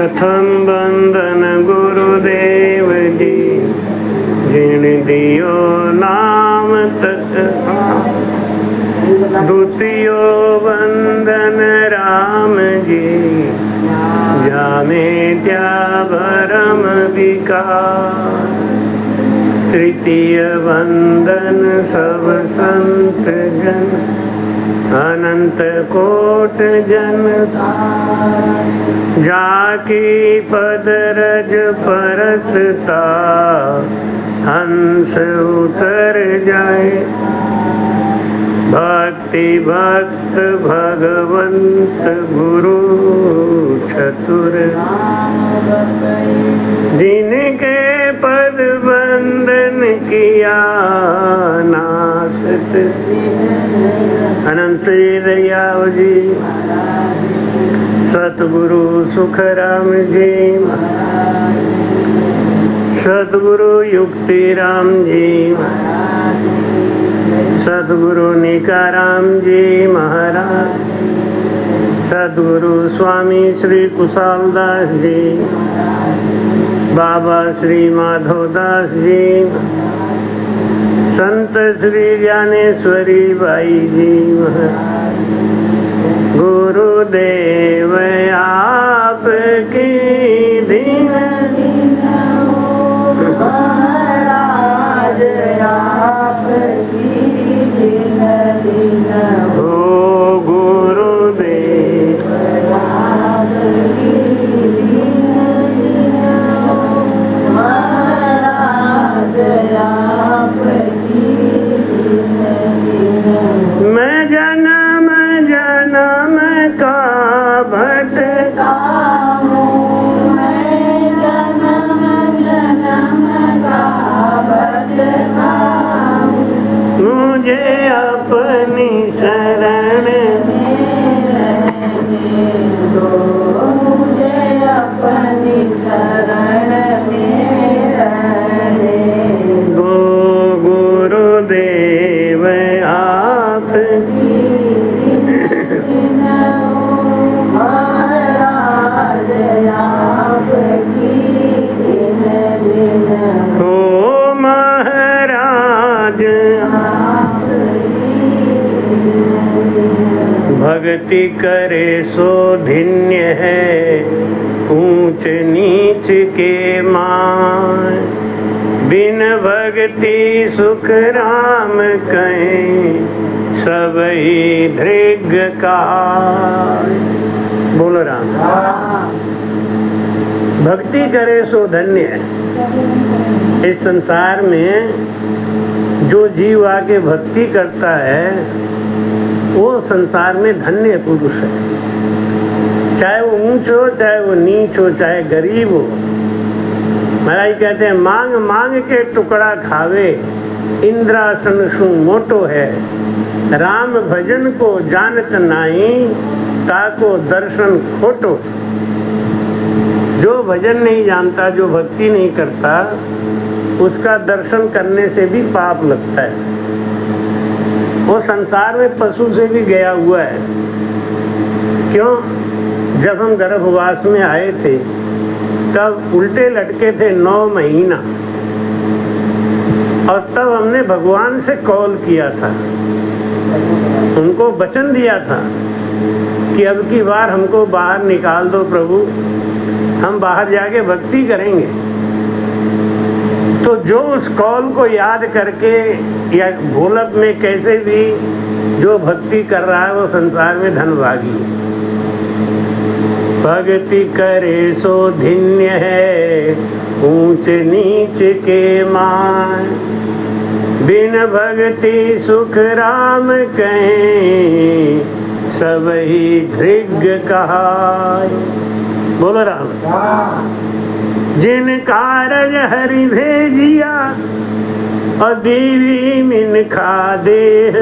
प्रथम वंदन गुरुदेव जी, जिन दियो नाम तक। द्वितीय वंदन राम जी, जाने त्या भरम विकार। तृतीय वंदन सब संत जन, अनंत कोट जन। जाकी पद रज परसता, हंस उतर जाए। भक्ति भक्त भगवंत गुरु चतुर, जिनके पद वंदन किया नासत। अनंत श्री दयाव जी, सतगुरु सुखराम जी, सतगुरु युक्तिराम जी, सतगुरु निकाराम जी महाराज, सतगुरु स्वामी श्री कुशालदास जी, बाबा श्री माधवदास जी, संत श्री ज्ञानेश्वरी बाई जी महाराज। गुरुदेव आपकी दीन महाराज, आपकी दीन दीन हो। गुरुदेव आपकी दीन दीन हो महाराज, आपकी दीन दीन हो। मैं जन्म जन्म का भटका हूँ, मैं जन्म जन्म का भटका हूँ। मुझे अपनी शरण में रहने दो, मुझे अपनी शरण में रहने दो। गुरुदेव आपकी महाराज, आपकी दीन दीन हो महाराज। भक्ति करे सो धिन्य है, ऊंच नीच के मान। बिन भक्ति सुख राम कहें, सब ही धृग का। बोलो राम। भक्ति करे सो धन्य है। इस संसार में जो जीव आके भक्ति करता है, वो संसार में धन्य पुरुष है। चाहे वो ऊंच हो, चाहे वो नीच हो, चाहे गरीब हो। महाराज कहते हैं, मांग मांग के टुकड़ा खावे, इंद्रासन सु मोटो है। राम भजन को जानत नाही, ताको दर्शन खोटो। जो भजन नहीं जानता, जो भक्ति नहीं करता, उसका दर्शन करने से भी पाप लगता है। वो संसार में पशु से भी गया हुआ है। क्यों? जब हम गर्भवास में आए थे, तब उल्टे लटके थे 9 महीना, और तब हमने भगवान से कॉल किया था, उनको वचन दिया था कि अब की बार हमको बाहर निकाल दो प्रभु, हम बाहर जाके भक्ति करेंगे। तो जो उस कॉल को याद करके या भोलक में कैसे भी जो भक्ति कर रहा है, वो संसार में धनभागी है। भक्ति करे सो धिन्य है, ऊंच नीच के मान। बिन भक्ति सुख राम कहें, सब ही धृग कहाय। बोलो राम। जिन कारज हरि भेजिया, और देवी मिनखा देह।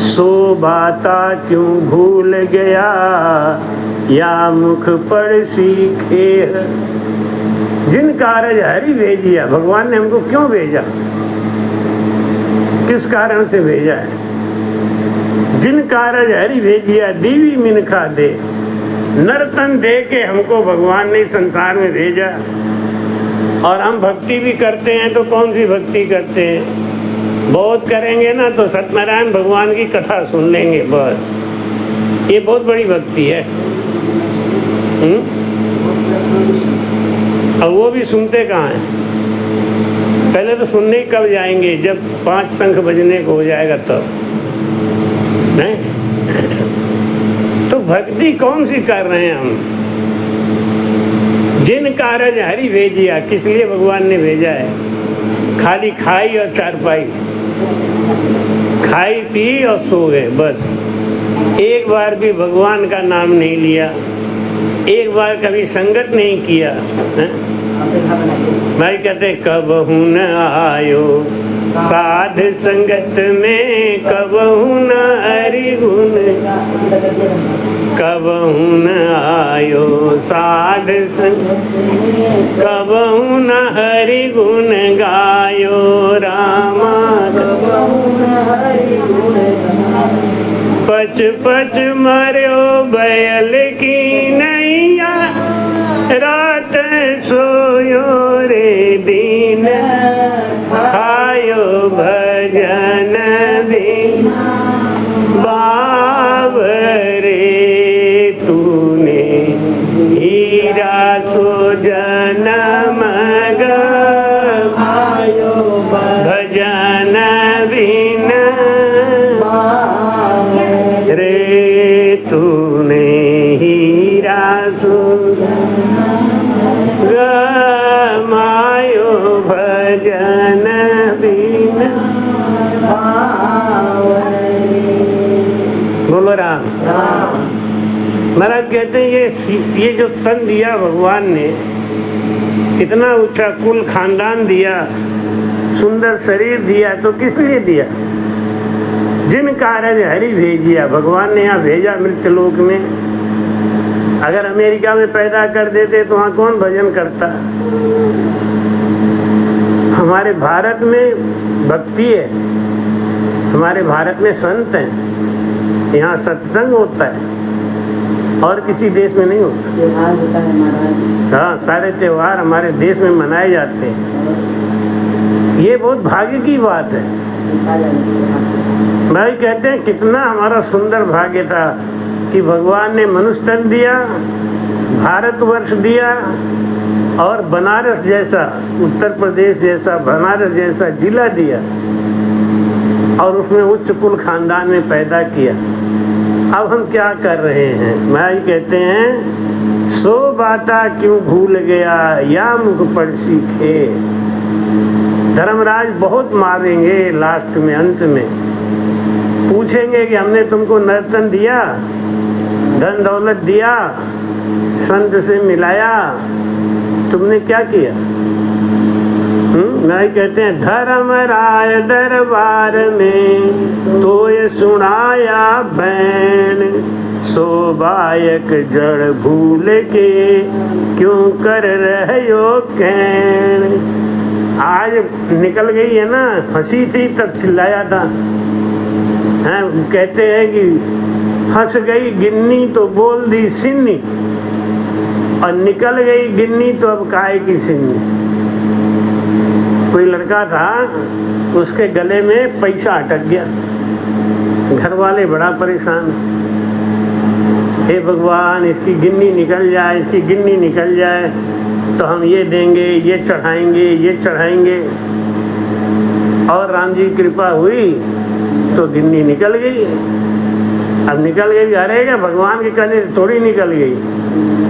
सो बाता क्यों भूल गया, या मुख पढ़ सीखे। जिन कारज हरि भेजिया, भगवान ने हमको क्यों भेजा, किस कारण से भेजा है। जिन कारज हरि भेजिया, देवी मिनखा दे। नर्तन दे के हमको भगवान ने संसार में भेजा, और हम भक्ति भी करते हैं तो कौन सी भक्ति करते हैं? बहुत करेंगे ना तो सत्यनारायण भगवान की कथा सुन लेंगे बस, ये बहुत बड़ी भक्ति है। और वो भी सुनते कहाँ हैं? पहले तो सुनने ही कब जाएंगे? जब 5 शंख बजने को हो जाएगा तब, नहीं? तो भक्ति कौन सी कर रहे हैं हम? जिन कारज हरि भेजिया, किस लिए भगवान ने भेजा है? खाली खाई और चारपाई, खाई पी और सो गए बस। एक बार भी भगवान का नाम नहीं लिया, एक बार कभी संगत नहीं किया है? भाई कहते कबहू न आयो साध संगत में, कबहू न हरि गुण, कबहू न आयो साध संगत, कबहू न हरि गुण गायो रामा, पच पच मर्यो बैल की नैया, रात सोयो रे दीन, खायो भजन बिना, बावरे तूने हीरा सो जनम गवायो, भजन बिना रे तूने हीरा सो गमायो, भजन बिना। बोलो राम। महाराज कहते हैं ये जो तन दिया भगवान ने, इतना ऊंचा कुल खानदान दिया, सुंदर शरीर दिया, तो किस लिए दिया? जिन कारज हरि भेजिया, भगवान ने यहाँ भेजा मृत्युलोक में। अगर अमेरिका में पैदा कर देते तो वहाँ कौन भजन करता? हमारे भारत में भक्ति है, हमारे भारत में संत हैं, यहाँ सत्संग होता है, और किसी देश में नहीं होता। हाँ, सारे त्योहार हमारे देश में मनाए जाते हैं। ये बहुत भाग्य की बात है। भाई कहते हैं कितना हमारा सुंदर भाग्य था कि भगवान ने मनुष्य तन दिया, भारतवर्ष दिया, और बनारस जैसा, उत्तर प्रदेश जैसा, बनारस जैसा जिला दिया, और उसमें उच्च कुल खानदान में पैदा किया। अब हम क्या कर रहे हैं? भाई कहते हैं सो बाता क्यों भूल गया, या मुख पर सीखे। धर्मराज बहुत मारेंगे लास्ट में, अंत में पूछेंगे कि हमने तुमको नर्तन दिया, धन दौलत दिया, संत से मिलाया, तुमने क्या किया? नहीं कहते हैं धर्मराय दरबार में तो ये सुनाया बैन, सोबायक जड़ भूल के क्यों कर रहे हो कहन। आज निकल गई है ना, फंसी थी तब चिल्लाया था। कहते हैं कि फंस गई गिन्नी तो बोल दी सिन्नी, और निकल गई गिन्नी तो अब काय की सिन्नी। कोई लड़का था, उसके गले में पैसा अटक गया, घर वाले बड़ा परेशान, हे भगवान इसकी गिन्नी निकल जाए, इसकी गिन्नी निकल जाए तो हम ये देंगे, ये चढ़ाएंगे, ये चढ़ाएंगे। और राम जी की कृपा हुई तो गिन्नी निकल गई। अब निकल गई, अरे क्या भगवान के कहने से थोड़ी निकल गई,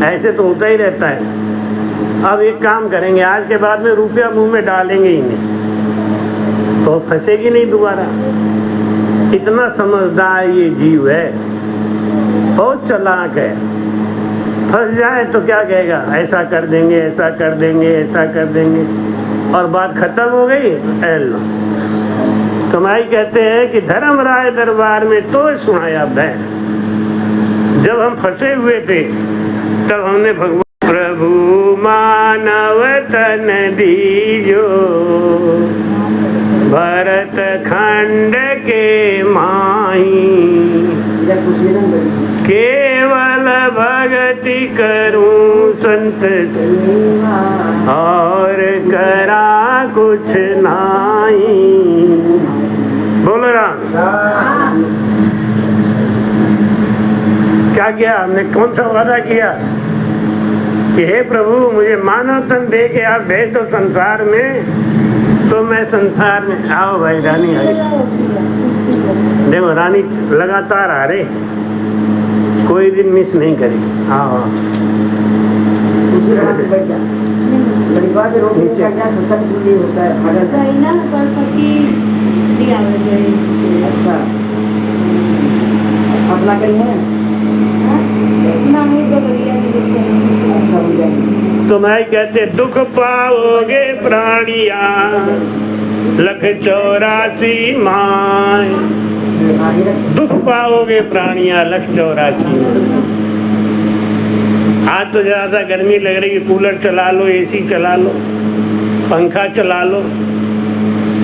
ऐसे तो होता ही रहता है। अब एक काम करेंगे, आज के बाद में रुपया मुंह में डालेंगे ही नहीं, तो फंसेगी नहीं दोबारा। इतना समझदार ये जीव है, बहुत चालाक है। फंस जाए तो क्या कहेगा, ऐसा कर देंगे, ऐसा कर देंगे, ऐसा कर देंगे, और बात खत्म हो गई। कमाई कहते हैं कि धर्मराय दरबार में तो सुनाया बैन। जब हम फंसे हुए थे तब हमने भगवान प्रभु मानव तन दीजो, भरत खंड के माही, केवल भगति करूं संत और करा कुछ नहीं। बोलो राम। क्या किया हमने? कौन सा वादा किया कि हे प्रभु मुझे मानव तन दे के आप भेज दो संसार में, तो मैं संसार में। आओ भाई रानी आ गई। देखो रानी लगातार आ रही, कोई दिन मिस नहीं करी। हाँ अच्छा अपना कहीं है तो मैं कहते दुख पाओगे प्राणिया 184 माय। दुख पाओगे प्राणिया 184। आज तो ज्यादा गर्मी लग रही है, कूलर चला लो, एसी चला लो, पंखा चला लो।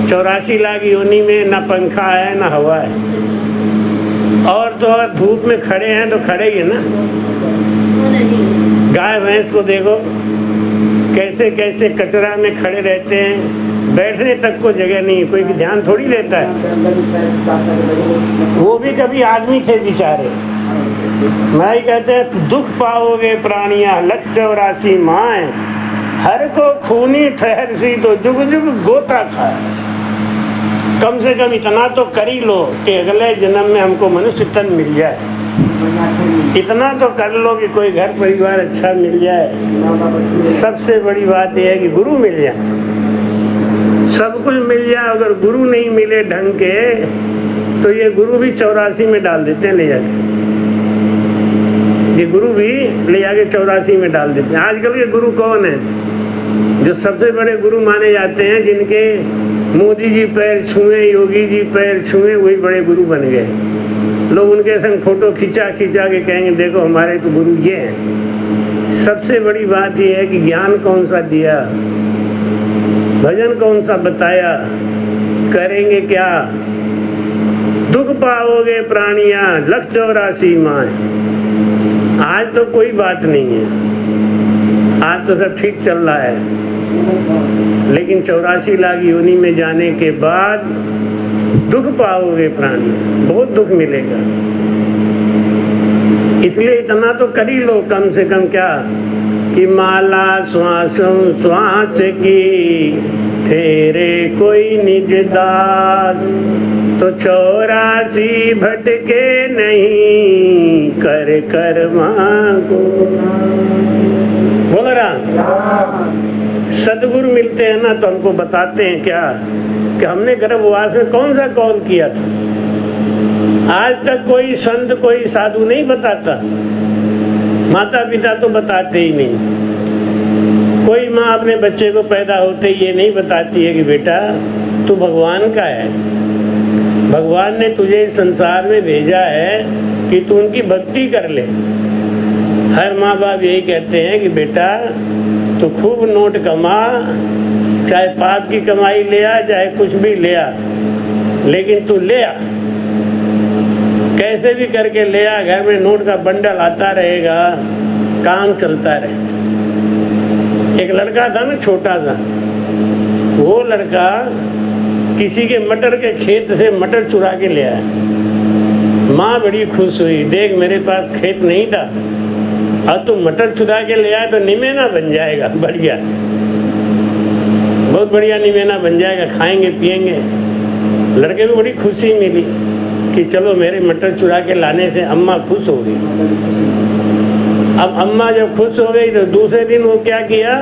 84 लाख योनि में ना पंखा है ना हवा है। और तो और धूप में खड़े हैं तो खड़े ही है ना। गाय भैंस को देखो कैसे कैसे कचरा में खड़े रहते हैं, बैठने तक को जगह नहीं, कोई ध्यान थोड़ी लेता है। वो भी कभी आदमी थे बेचारे। मैं कहते हैं दुख पाओगे प्राणिया 184 माए, हर को खूनी ठहर सी तो जुग जुग गोता खाए। कम से कम इतना तो कर ही लो कि अगले जन्म में हमको मनुष्य तन मिल जाए। इतना तो कर लो कि कोई घर परिवार अच्छा मिल जाए। सबसे बड़ी बात यह है कि गुरु मिल जाए। सब कुछ मिल जाए, अगर गुरु नहीं मिले ढंग के तो ये गुरु भी 84 में डाल देते हैं ले जाके। ये गुरु भी ले जाके 84 में डाल देते हैं। आजकल के गुरु कौन है? जो सबसे बड़े गुरु माने जाते हैं, जिनके मोदी जी पैर छुए, योगी जी पैर छुए, वही बड़े गुरु बन गए। लोग उनके संग फोटो खिंचा खिंचा के कहेंगे देखो हमारे तो गुरु ये हैं। सबसे बड़ी बात यह है कि ज्ञान कौन सा दिया, भजन कौन सा बताया, करेंगे क्या। दुख पाओगे प्राणिया 184 माए। आज तो कोई बात नहीं है, आज तो सब ठीक चल रहा है। लेकिन 84 लाख योनि में जाने के बाद दुख पाओगे प्राणी, बहुत दुख मिलेगा। इसलिए इतना तो कर ही लो कम से कम, क्या कि माला श्वासों श्वास की फेरे कोई निज दास, तो 84 भटके नहीं कर कर्मा को। बोल रहा सदगुरु मिलते हैं ना तो हमको बताते हैं क्या कि हमने गर्भवास में कौन सा कौल किया था। आज तक कोई संत कोई साधु नहीं बताता, माता पिता तो बताते ही नहीं। कोई माँ अपने बच्चे को पैदा होते ये नहीं बताती है कि बेटा तू भगवान का है, भगवान ने तुझे इस संसार में भेजा है कि तू उनकी भक्ति कर ले। हर माँ बाप यही कहते हैं कि बेटा तो खूब नोट कमा, चाहे पाप की कमाई ले आ चाहे कुछ भी ले आ, लेकिन तू ले आ, कैसे भी करके ले आ। घर में नोट का बंडल आता रहेगा, काम चलता रहे। एक लड़का था ना छोटा सा, वो लड़का किसी के मटर के खेत से मटर चुरा के ले आया। माँ बड़ी खुश हुई, देख मेरे पास खेत नहीं था और तू मटर चुरा के ले आए तो निमेना बन जाएगा, बढ़िया, बहुत बढ़िया निमेना बन जाएगा, खाएंगे पिएंगे। लड़के को बड़ी खुशी मिली कि चलो मेरे मटर चुरा के लाने से अम्मा खुश हो गई। अब अम्मा जब खुश हो गई तो दूसरे दिन वो क्या किया,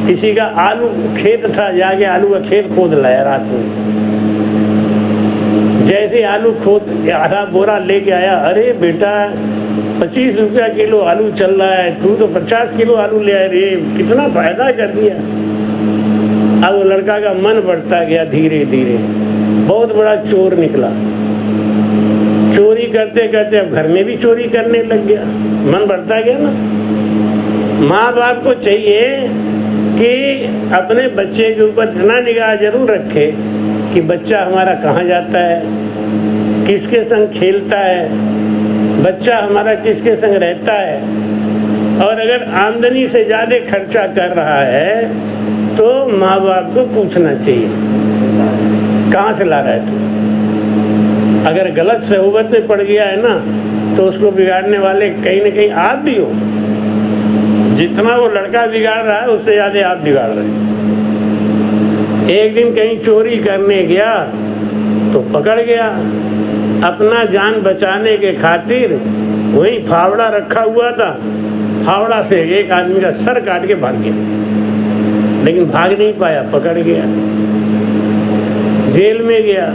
किसी का आलू खेत था, जाके आलू का खेत खोद लाया रात में। जैसे आलू खोद आधा बोरा लेके आया, अरे बेटा 25 रुपया किलो आलू चल रहा है, तू तो 50 किलो आलू ले आए रे, कितना फायदा कर दिया। अब वो लड़का का मन बढ़ता गया धीरे धीरे, बहुत बड़ा चोर निकला। चोरी करते करते अब घर में भी चोरी करने लग गया, मन बढ़ता गया ना। माँ बाप को चाहिए कि अपने बच्चे के ऊपर इतना निगाह जरूर रखे कि बच्चा हमारा कहाँ जाता है, किसके संग खेलता है, बच्चा हमारा किसके संग रहता है, और अगर आमदनी से ज्यादा खर्चा कर रहा है तो माँ बाप को पूछना चाहिए कहाँ से ला रहा है तू। अगर गलत सहूबत में पड़ गया है ना तो उसको बिगाड़ने वाले कहीं न कहीं आप भी हो। जितना वो लड़का बिगाड़ रहा है उससे ज्यादा आप बिगाड़ रहे हैं। एक दिन कहीं चोरी करने गया तो पकड़ गया, अपना जान बचाने के खातिर वहीं फावड़ा रखा हुआ था, फावड़ा से एक आदमी का सर काट के भाग गया, लेकिन भाग नहीं पाया, पकड़ गया, जेल में गया।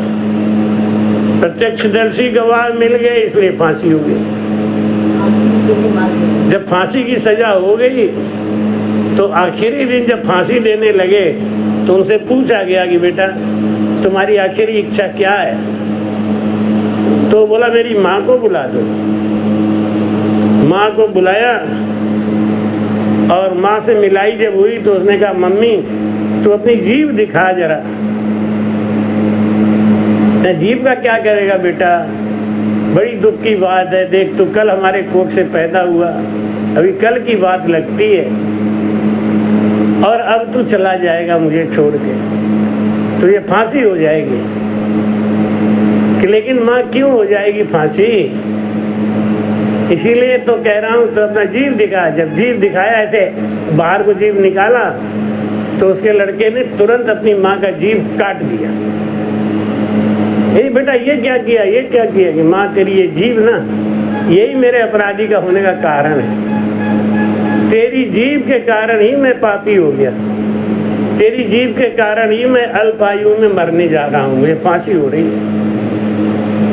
प्रत्यक्षदर्शी गवाह मिल गए इसलिए फांसी हो गई। जब फांसी की सजा हो गई तो आखिरी दिन जब फांसी देने लगे तो उनसे पूछा गया कि बेटा तुम्हारी आखिरी इच्छा क्या है? तो बोला मेरी माँ को बुला दो। माँ को बुलाया और माँ से मिलाई जब हुई तो उसने कहा मम्मी तू अपनी जीभ दिखा जरा। जीभ का क्या करेगा बेटा, बड़ी दुख की बात है, देख तू कल हमारे कोख से पैदा हुआ, अभी कल की बात लगती है और अब तू चला जाएगा मुझे छोड़ के, तो ये फांसी हो जाएगी। कि लेकिन माँ क्यों हो जाएगी फांसी? इसीलिए तो कह रहा हूं तो अपना जीभ दिखा। जब जीभ दिखाया ऐसे बाहर को जीभ निकाला तो उसके लड़के ने तुरंत अपनी माँ का जीभ काट दिया। बेटा ये क्या किया, ये क्या किया? कि माँ तेरी ये जीभ ना यही मेरे अपराधी का होने का कारण है। तेरी जीभ के कारण ही मैं पापी हो गया, तेरी जीभ के कारण ही मैं अल्पायु में मरने जा रहा हूँ, मुझे फांसी हो रही है।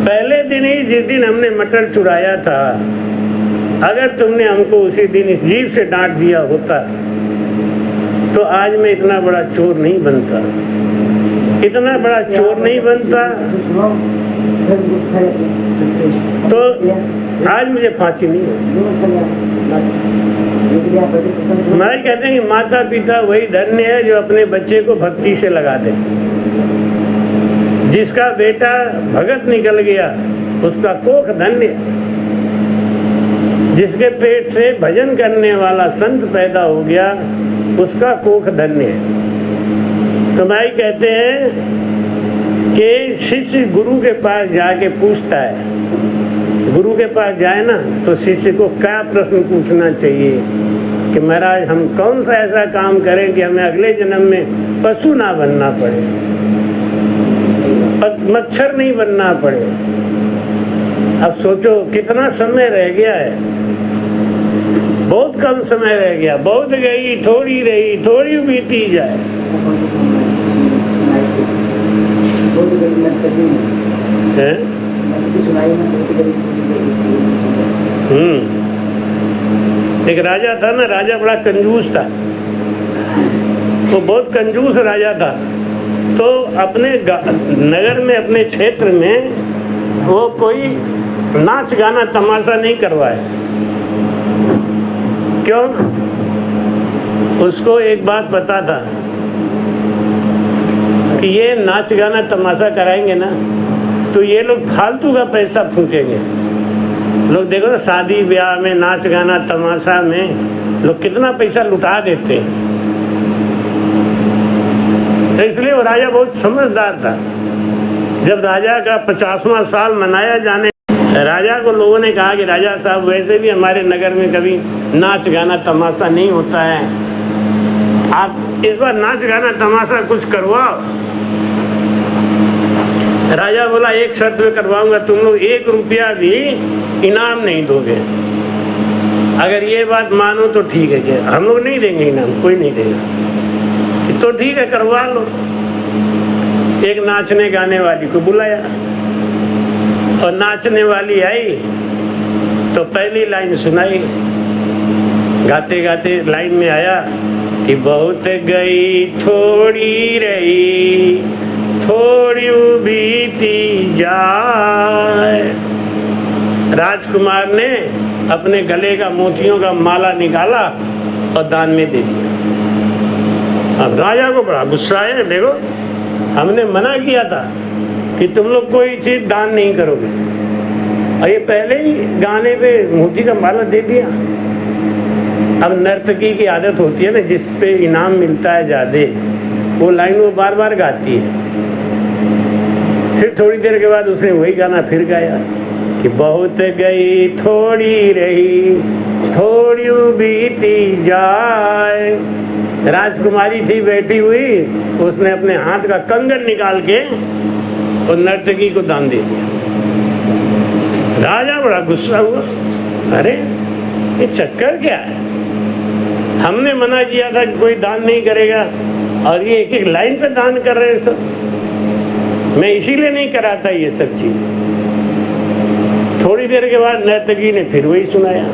पहले दिन ही जिस दिन हमने मटर चुराया था, अगर तुमने हमको उसी दिन इस जीभ से डांट दिया होता तो आज मैं इतना बड़ा चोर नहीं बनता, इतना बड़ा चोर नहीं बनता, तो आज मुझे फांसी नहीं होती। हमारे कहते हैं कि माता पिता वही धन्य है जो अपने बच्चे को भक्ति से लगा दे। जिसका बेटा भगत निकल गया उसका कोख धन्य, जिसके पेट से भजन करने वाला संत पैदा हो गया उसका कोख धन्य है। तो भाई कहते हैं कि शिष्य गुरु के पास जाके पूछता है, गुरु के पास जाए ना तो शिष्य को क्या प्रश्न पूछना चाहिए कि महाराज हम कौन सा ऐसा काम करें कि हमें अगले जन्म में पशु ना बनना पड़े, मच्छर नहीं बनना पड़े। अब सोचो कितना समय रह गया है, बहुत कम समय रह गया, बहुत गई थोड़ी रही, थोड़ी बीती जाए। एक राजा था ना, राजा बड़ा कंजूस था, वो बहुत कंजूस राजा था। तो अपने नगर में, अपने क्षेत्र में वो कोई नाच गाना तमाशा नहीं करवाए। क्यों? उसको एक बात पता था कि ये नाच गाना तमाशा कराएंगे ना तो ये लोग फालतू का पैसा फूकेंगे। लोग देखो ना शादी ब्याह में, नाच गाना तमाशा में लोग कितना पैसा लुटा देते हैं। इसलिए वो राजा बहुत समझदार था। जब राजा का 50वां साल मनाया जाने, राजा को लोगों ने कहा कि राजा साहब वैसे भी हमारे नगर में कभी नाच गाना तमाशा नहीं होता है, आप इस बार नाच गाना तमाशा कुछ करवाओ। राजा बोला एक शर्त पे करवाऊंगा, तुम लोग 1 रुपया भी इनाम नहीं दोगे। अगर ये बात मानो तो ठीक है, कि हम लोग नहीं देंगे इनाम, कोई नहीं देगा, तो ठीक है करवा लो। एक नाचने गाने वाली को बुलाया और नाचने वाली आई तो पहली लाइन सुनाई, गाते गाते लाइन में आया कि बहुत गई थोड़ी रही, थोड़ी बीती जाए। राजकुमार ने अपने गले का मोतियों का माला निकाला और दान में दे दिया। अब राजा को बड़ा गुस्सा आया, देखो हमने मना किया था कि तुम लोग कोई चीज दान नहीं करोगे, और ये पहले ही गाने पे मोती का माला दे दिया। अब नर्तकी की आदत होती है ना, जिस पे इनाम मिलता है ज्यादा, वो लाइन वो बार बार गाती है। फिर थोड़ी देर के बाद उसने वही गाना फिर गाया कि बहुत गई थोड़ी रही थोड़ी बीती जाए। राजकुमारी थी बैठी हुई, उसने अपने हाथ का कंगन निकाल के और नर्तकी को दान दे दिया। राजा बड़ा गुस्सा हुआ, अरे ये चक्कर क्या है, हमने मना किया था कि कोई दान नहीं करेगा और ये एक एक लाइन पे दान कर रहे हैं सब। मैं इसीलिए नहीं कराता ये सब चीज। थोड़ी देर के बाद नर्तकी ने फिर वही सुनाया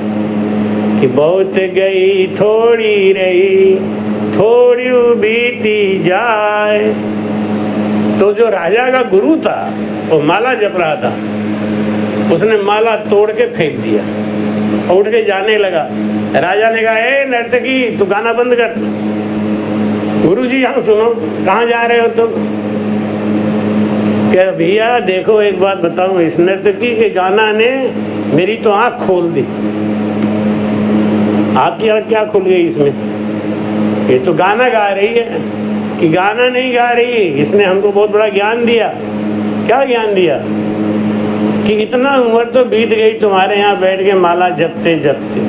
कि बहुत गई थोड़ी रही थोड़ी बीती जाए। तो जो राजा का गुरु था वो माला जप रहा था, उसने माला तोड़ के फेंक दिया और उठ के जाने लगा। राजा ने कहा, ए नर्तकी तू गाना बंद कर। गुरुजी यहाँ सुनो, कहाँ जा रहे हो तुम? क्या भैया देखो एक बात बताऊं, इस नर्तकी के गाना ने मेरी तो आंख खोल दी। आपकी आंख क्या खुल गई इसमें? ये तो गाना गा रही है कि गाना नहीं गा रही। इसने हमको बहुत बड़ा ज्ञान दिया। क्या ज्ञान दिया? कि इतना उम्र तो बीत गई तुम्हारे यहाँ बैठ के माला जपते जपते,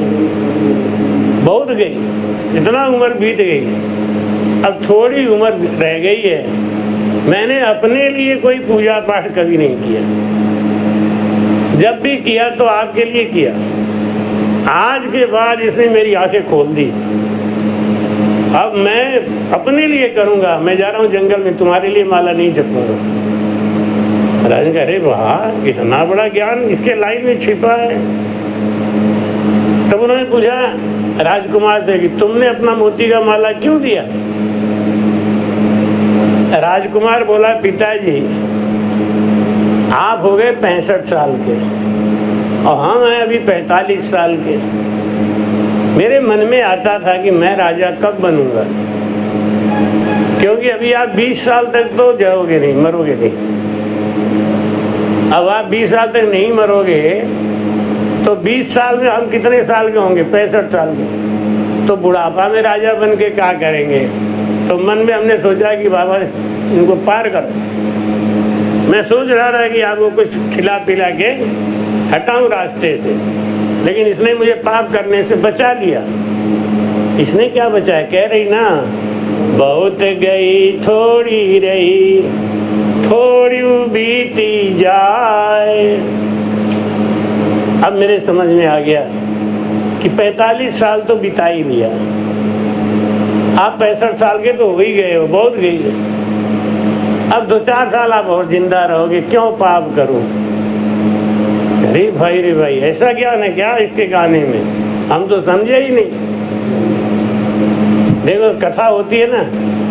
बहुत गई, इतना उम्र बीत गई, अब थोड़ी उम्र रह गई है। मैंने अपने लिए कोई पूजा पाठ कभी नहीं किया, जब भी किया तो आपके लिए किया। आज के बाद इसने मेरी आंखें खोल दी। अब मैं अपने लिए करूंगा। मैं जा रहा हूं जंगल में, तुम्हारे लिए माला नहीं जपूंगा। राजा कह, अरे वाह, इतना बड़ा ज्ञान इसके लाइन में छिपा है। तब उन्होंने पूछा राजकुमार से कि तुमने अपना मोती का माला क्यों दिया? राजकुमार बोला, पिताजी आप हो गए 65 साल के और हम हैं अभी 45 साल के। मेरे मन में आता था कि मैं राजा कब बनूंगा, क्योंकि अभी आप 20 साल तक तो जाओगे नहीं, मरोगे नहीं। अब आप 20 साल तक नहीं मरोगे तो 20 साल में हम कितने साल के होंगे? 65 साल के। तो बुढ़ापा में राजा बन के क्या करेंगे? तो मन में हमने सोचा कि बाबा इनको पार करो। मैं सोच रहा था कि आपको कुछ खिला पिला के हटाऊं रास्ते से, लेकिन इसने मुझे पाप करने से बचा लिया। इसने क्या बचाया? कह रही ना, बहुत गई थोड़ी रही थोड़ी बीती जाए। अब मेरे समझ में आ गया कि 45 साल तो बिता ही लिया, आप 65 साल के तो हो ही गए हो, बहुत गई है। अब 2-4 साल आप और जिंदा रहोगे, क्यों पाप करूं? अरे भाई ऐसा क्या ना क्या इसके गाने में, हम तो समझे ही नहीं। देखो कथा होती है ना,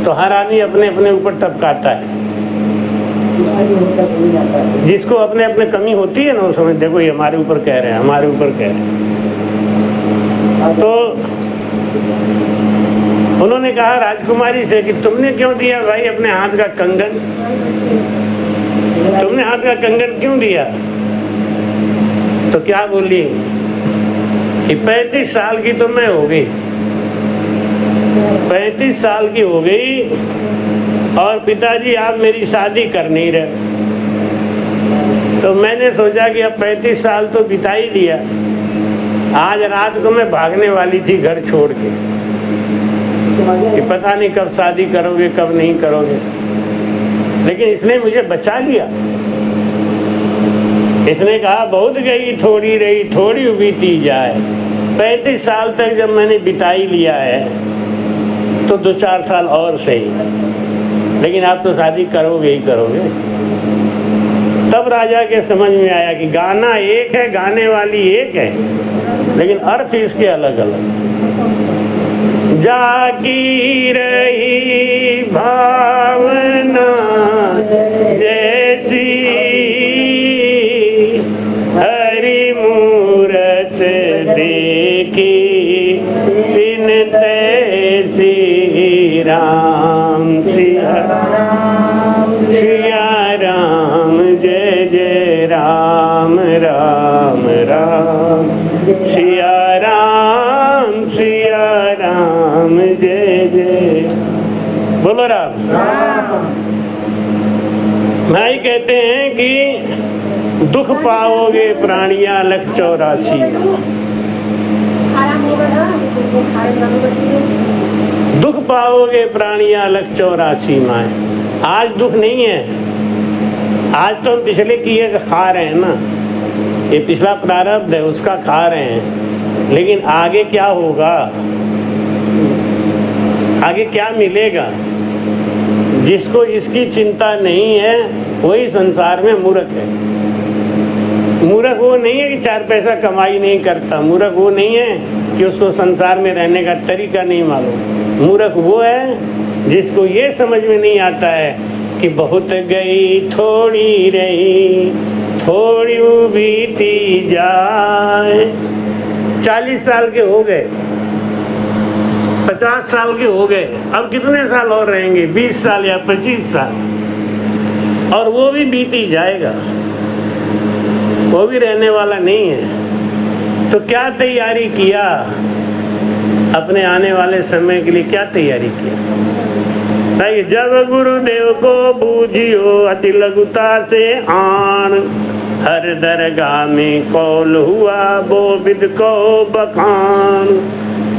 तो हर आदमी अपने अपने ऊपर टपकाता है। जिसको अपने अपने कमी होती है ना, उस समय देखो ये हमारे ऊपर कह रहे हैं, हमारे ऊपर कह रहे हैं। तो उन्होंने कहा राजकुमारी से कि तुमने क्यों दिया भाई अपने हाथ का कंगन? तुमने हाथ का कंगन क्यों दिया? तो क्या बोली कि 35 साल की तो मैं हो गई, 35 साल की हो गई और पिताजी आप मेरी शादी कर नहीं रहे। तो मैंने सोचा कि अब 35 साल तो बिता ही दिया, आज रात को मैं भागने वाली थी घर छोड़ के कि पता नहीं कब शादी करोगे कब नहीं करोगे, लेकिन इसने मुझे बचा लिया। इसने कहा बहुत गई थोड़ी रही थोड़ी बीती जाए। 35 साल तक जब मैंने बिता ही लिया है तो 2-4 साल और सही, लेकिन आप तो शादी करोगे ही करोगे। तब राजा के समझ में आया कि गाना एक है, गाने वाली एक है, लेकिन अर्थ इसके अलग अलग। जागी रही भावना जैसी हरि मूरत देखी बिन तैसी राम सिया सिया राम जय जय राम राम। राम जय जय। बोलो राम। भाई कहते हैं कि दुख पाओगे प्राणिया लख 84। दुख पाओगे प्राणिया लख 84 माए। आज दुख नहीं है, आज तो हम पिछले किए खा रहे हैं ना, ये पिछला प्रारब्ध है उसका खा रहे हैं, लेकिन आगे क्या होगा, आगे क्या मिलेगा? जिसको इसकी चिंता नहीं है वही संसार में मूर्ख है। मूर्ख वो नहीं है कि 4 पैसा कमाई नहीं करता, मूर्ख वो नहीं है कि उसको संसार में रहने का तरीका नहीं मालूम। मूर्ख वो है जिसको ये समझ में नहीं आता है कि बहुत गई थोड़ी रही, थोड़ी बीती जाए। 40 साल के हो गए, 50 साल के हो गए, अब कितने साल और रहेंगे? 20 साल या 25 साल, और वो भी बीती जाएगा, वो भी रहने वाला नहीं है। तो क्या तैयारी किया अपने आने वाले समय के लिए? क्या तैयारी किया? नहीं, जब गुरुदेव को बूझियो अति लघुता से आन, हर दरगाह में कौल हुआ वो विद को बखान।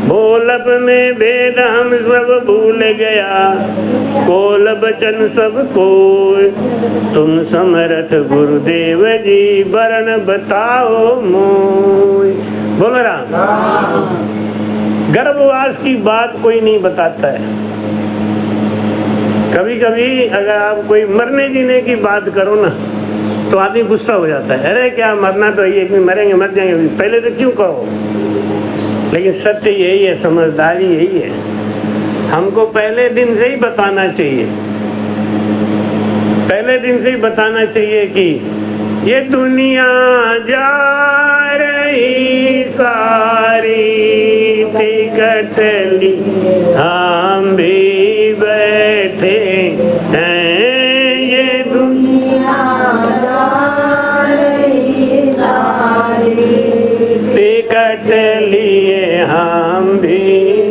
बोलब में भेद हम सब भूल गया, कोल बचन सब कोय। तुम समर्थ गुरुदेव जी वरण बताओ मोय। बोलो राम। गर्भवास की बात कोई नहीं बताता है। कभी कभी अगर आप कोई मरने जीने की बात करो ना तो आदमी गुस्सा हो जाता है, अरे क्या मरना तो ये, एक दिन मरेंगे मर जाएंगे, पहले तो क्यों कहो। लेकिन सत्य यही है, समझदारी यही है, हमको पहले दिन से ही बताना चाहिए, पहले दिन से ही बताना चाहिए कि ये दुनिया जा रही सारी टिकट ली, हम भी बैठे हैं, ये दुनिया जा रही सारी टिकट लिए हम भी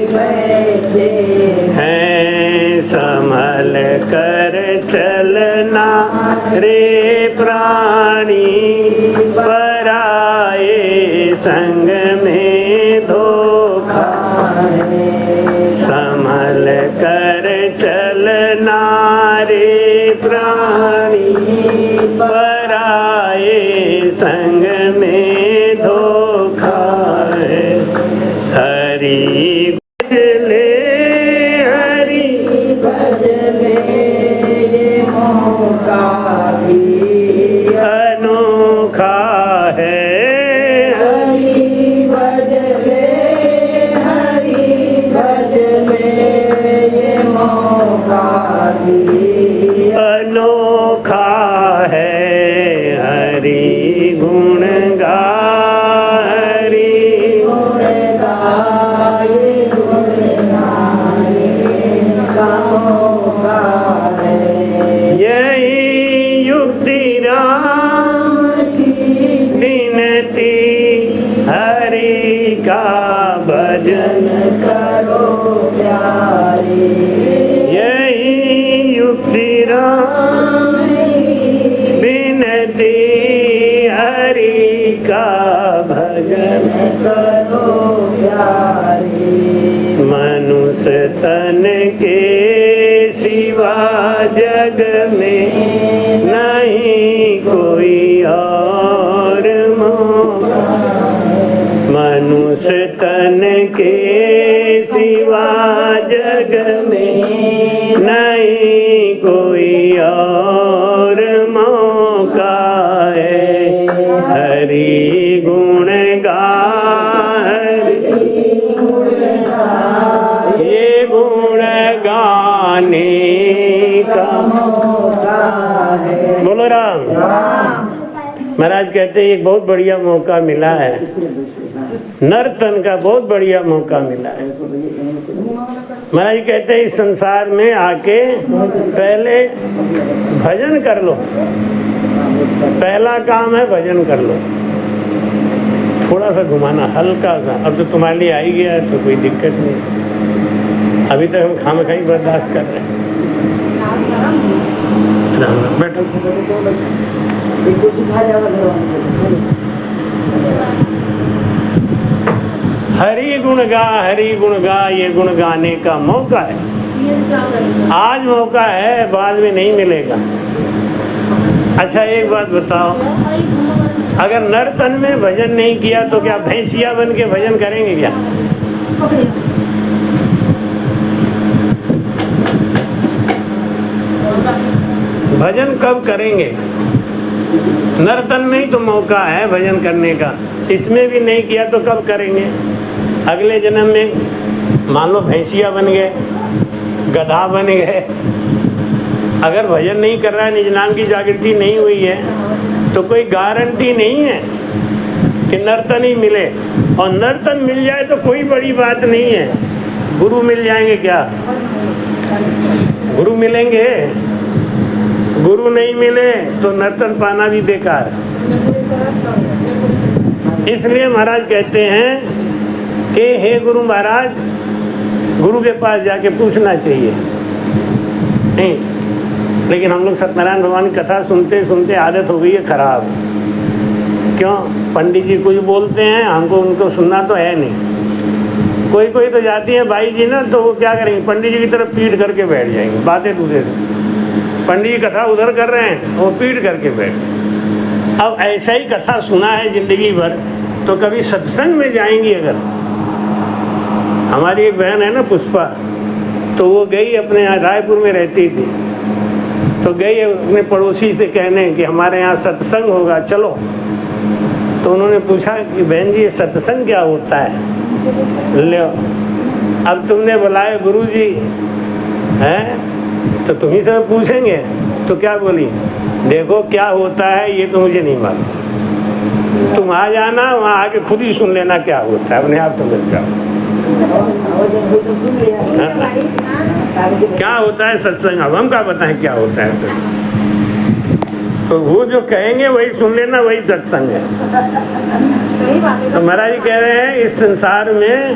बैठे हैं। संभल कर चलना रे प्राणी, पराए संग में धोखा है। संभल कर चलना रे प्राणी, पराए संग में धोखा है। हरि भजले, हरि भजले, ये मौका भी अनोखा है। हरि भजले, हरि भजले, ये मौका भी अनोखा है। हरि गुण गा, हरि गुण गा, ये गुण गाने का मौका है। यही युक्ति राम की विनती, हरि का भजन करो प्यारे। यही युक्ति राम विनती, हरि का भजन करो प्यारे। मनुष्य तन के सिवा जग में नहीं कोई और मौका। मनुष्य तन के सिवा जग में नहीं कोई और मौका है। हरि गुण गा, हरि गुण गा, ये गुण गाने का मौका है। बोलो राम। महाराज कहते हैं एक बहुत बढ़िया मौका मिला है, नर्तन का बहुत बढ़िया मौका मिला है। महाराज कहते हैं इस संसार में आके पहले भजन कर लो, पहला काम है भजन कर लो। थोड़ा सा घुमाना, हल्का सा, अब तो तुम्हारे लिए आ ही गया तो कोई दिक्कत नहीं। अभी तक हम खामखाई बर्दाश्त कर रहे हैं। राम राम, बैठो। हरि गुण गा, ये गुण गाने का मौका है। आज मौका है, बाद में नहीं मिलेगा। अच्छा एक बात बताओ, अगर नर तन में भजन नहीं किया तो क्या भैंसिया बन के भजन करेंगे क्या? भजन कब करेंगे? नर तन में ही तो मौका है भजन करने का, इसमें भी नहीं किया तो कब करेंगे? अगले जन्म में मान लो भैंसिया बन गए, गधा बन गए, अगर भजन नहीं कर रहा है, निज नाम की जागृति नहीं हुई है, तो कोई गारंटी नहीं है कि नर्तन ही मिले। और नर्तन मिल जाए तो कोई बड़ी बात नहीं है। गुरु मिल जाएंगे क्या? गुरु मिलेंगे? गुरु नहीं मिले तो नर्तन पाना भी बेकार। इसलिए महाराज कहते हैं कि हे गुरु महाराज, गुरु के पास जाके पूछना चाहिए। नहीं, लेकिन हम लोग सत्यनारायण भगवान की कथा सुनते सुनते आदत हो गई है खराब। क्यों? पंडित जी कुछ बोलते हैं, हमको उनको सुनना तो है नहीं। कोई कोई तो जाती है भाई जी ना, तो वो क्या करेंगे, पंडित जी की तरफ पीठ करके बैठ जाएंगे, बातें दूसरे से। पंडित जी कथा उधर कर रहे हैं, वो पीठ करके बैठ। अब ऐसा ही कथा सुना है जिंदगी भर, तो कभी सत्संग में जाएंगी। अगर हमारी एक बहन है ना पुष्पा, तो वो गई, अपने यहाँ रायपुर में रहती थी, तो गई अपने पड़ोसी से कहने कि हमारे यहाँ सत्संग होगा, चलो। तो उन्होंने पूछा कि बहन जी ये सत्संग क्या होता है? लो, अब तुमने बुलाए गुरुजी हैं, तो तुम्ही से पूछेंगे। तो क्या बोली, देखो क्या होता है ये तो मुझे नहीं मालूम, तुम आ जाना, वहाँ आके खुद ही सुन लेना क्या होता है, अपने आप समझ जाओ। क्या होता है सत्संग? अब हम क्या बताएं क्या होता है सत्संग? तो वो जो कहेंगे वही सुन लेना, वही सत्संग है। तो महाराज कह रहे हैं इस संसार में,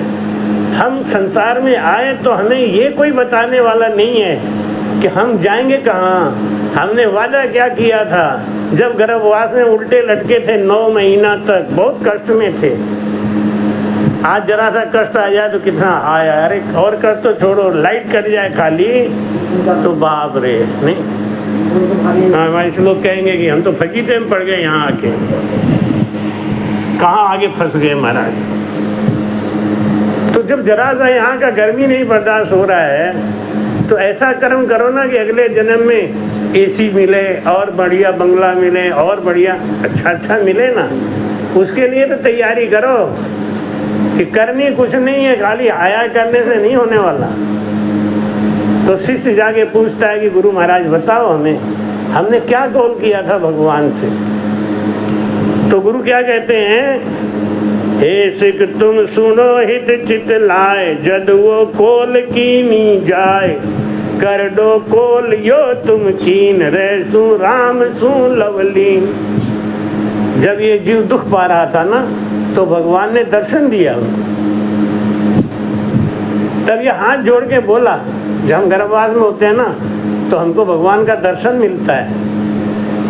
हम संसार में आए तो हमें ये कोई बताने वाला नहीं है कि हम जाएंगे कहाँ। हमने वादा क्या किया था, जब गर्भवास में उल्टे लटके थे 9 महीना तक, बहुत कष्ट में थे। आज जरा सा कष्ट आ जाए तो कितना आया, अरे और कष्ट तो छोड़ो, लाइट कट जाए खाली तो बाप रे। नहीं, हमारे लोग कहेंगे कि हम तो फकीते में पड़ गए, यहाँ आके कहाँ आगे फंस गए महाराज। तो जब जरा सा यहाँ का गर्मी नहीं बर्दाश्त हो रहा है, तो ऐसा कर्म करो ना कि अगले जन्म में एसी मिले, और बढ़िया बंगला मिले, और बढ़िया अच्छा मिले ना। उसके लिए तो तैयारी करो कि करनी कुछ नहीं है, खाली आया करने से नहीं होने वाला। तो शिष्य जाके पूछता है कि गुरु महाराज बताओ हमें, हमने क्या कौल किया था भगवान से? तो गुरु क्या कहते हैं, हे सिख तुम सुनो हित चित लाए, जद वो कोल कीनी जाए, कर दो कोल यो तुम कीन, रह सु राम सु लवलीन। जब ये जीव दुख पा रहा था ना, तो भगवान ने दर्शन दिया। तब ये हाथ जोड़ के बोला, जब हम गर्भवास में होते हैं ना, तो हमको भगवान का दर्शन मिलता है।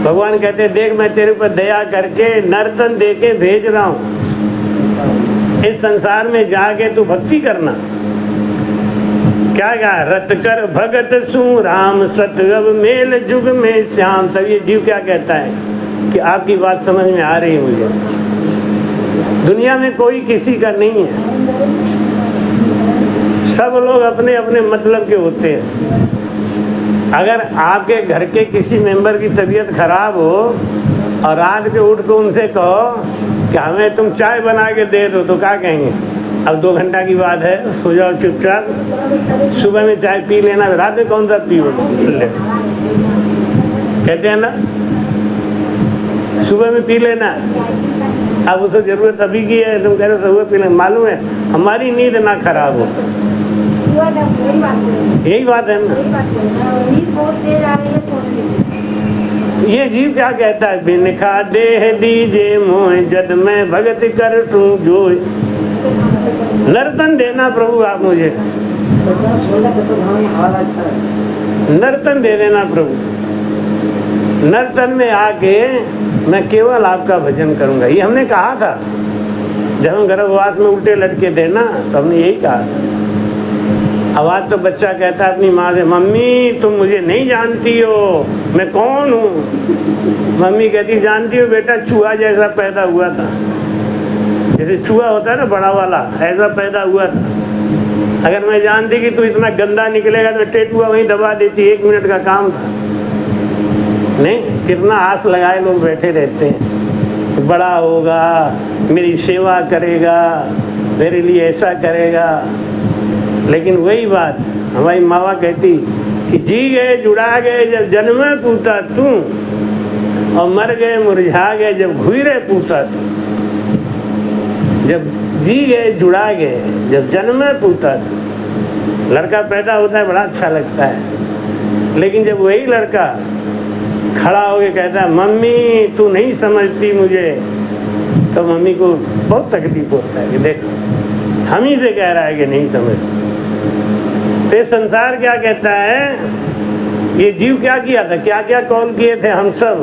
भगवान कहते हैं देख मैं तेरे ऊपर दया करके नर्तन दे के भेज रहा हूँ, इस संसार में जाके तू भक्ति करना। क्या कहा, रत कर भगत सु राम, सत अब मेल जुग में श्याम। तब ये जीव क्या कहता है कि आपकी बात समझ में आ रही है मुझे, दुनिया में कोई किसी का नहीं है, सब लोग अपने अपने मतलब के होते हैं। अगर आपके घर के किसी मेंबर की तबीयत खराब हो और रात के उठ को उनसे कहो कि हमें तुम चाय बना के दे दो, तो क्या कहेंगे, अब 2 घंटा की बात है, सो जाओ चुपचाप, सुबह में चाय पी लेना, रात में कौन सा पियो ले, कहते हैं ना, सुबह में पी लेना। अब उसको जरूरत अभी की है, तुम कह रहे सुबह पी लेना, मालूम है हमारी नींद ना खराब हो। यही बात है ना। ये जीव क्या कहता है, बिन खा देह दीजे मोह, जद मैं भगत कर सू जोय। नर्तन देना प्रभु आप मुझे, नर्तन दे देना प्रभु, नर्तन में आके मैं केवल आपका भजन करूंगा। ये हमने कहा था जब हम गर्भवास में उल्टे लटके थे ना, तो हमने यही कहा था। अब आज तो बच्चा कहता है अपनी माँ से, मम्मी तुम मुझे नहीं जानती हो, मैं कौन हूँ? मम्मी कहती जानती हो बेटा, चूहा जैसा पैदा हुआ था। जैसे चूहा होता है ना बड़ा वाला, ऐसा पैदा हुआ था। अगर मैं जानती कि तू इतना गंदा निकलेगा तो टेटुआ वहीं दबा देती, 1 मिनट का काम था। नहीं, कितना आस लगाए लोग बैठे रहते हैं, बड़ा होगा, मेरी सेवा करेगा, मेरे लिए ऐसा करेगा। लेकिन वही बात हमारी मावा कहती कि जी गए जुड़ा गए जब जन्मे पूता तू, और मर गए मुरझा गए जब घुरे पूता तू। जब जी गए जुड़ा गए जब जन्मे पूता तू। लड़का पैदा होता है बड़ा अच्छा लगता है, लेकिन जब वही लड़का खड़ा होके कहता है मम्मी तू नहीं समझती मुझे, तो मम्मी को बहुत तकलीफ होता है कि देख हम ही से कह रहा है कि नहीं समझती। तो संसार क्या कहता है, ये जीव क्या किया था, क्या क्या कौल किए थे हम सब,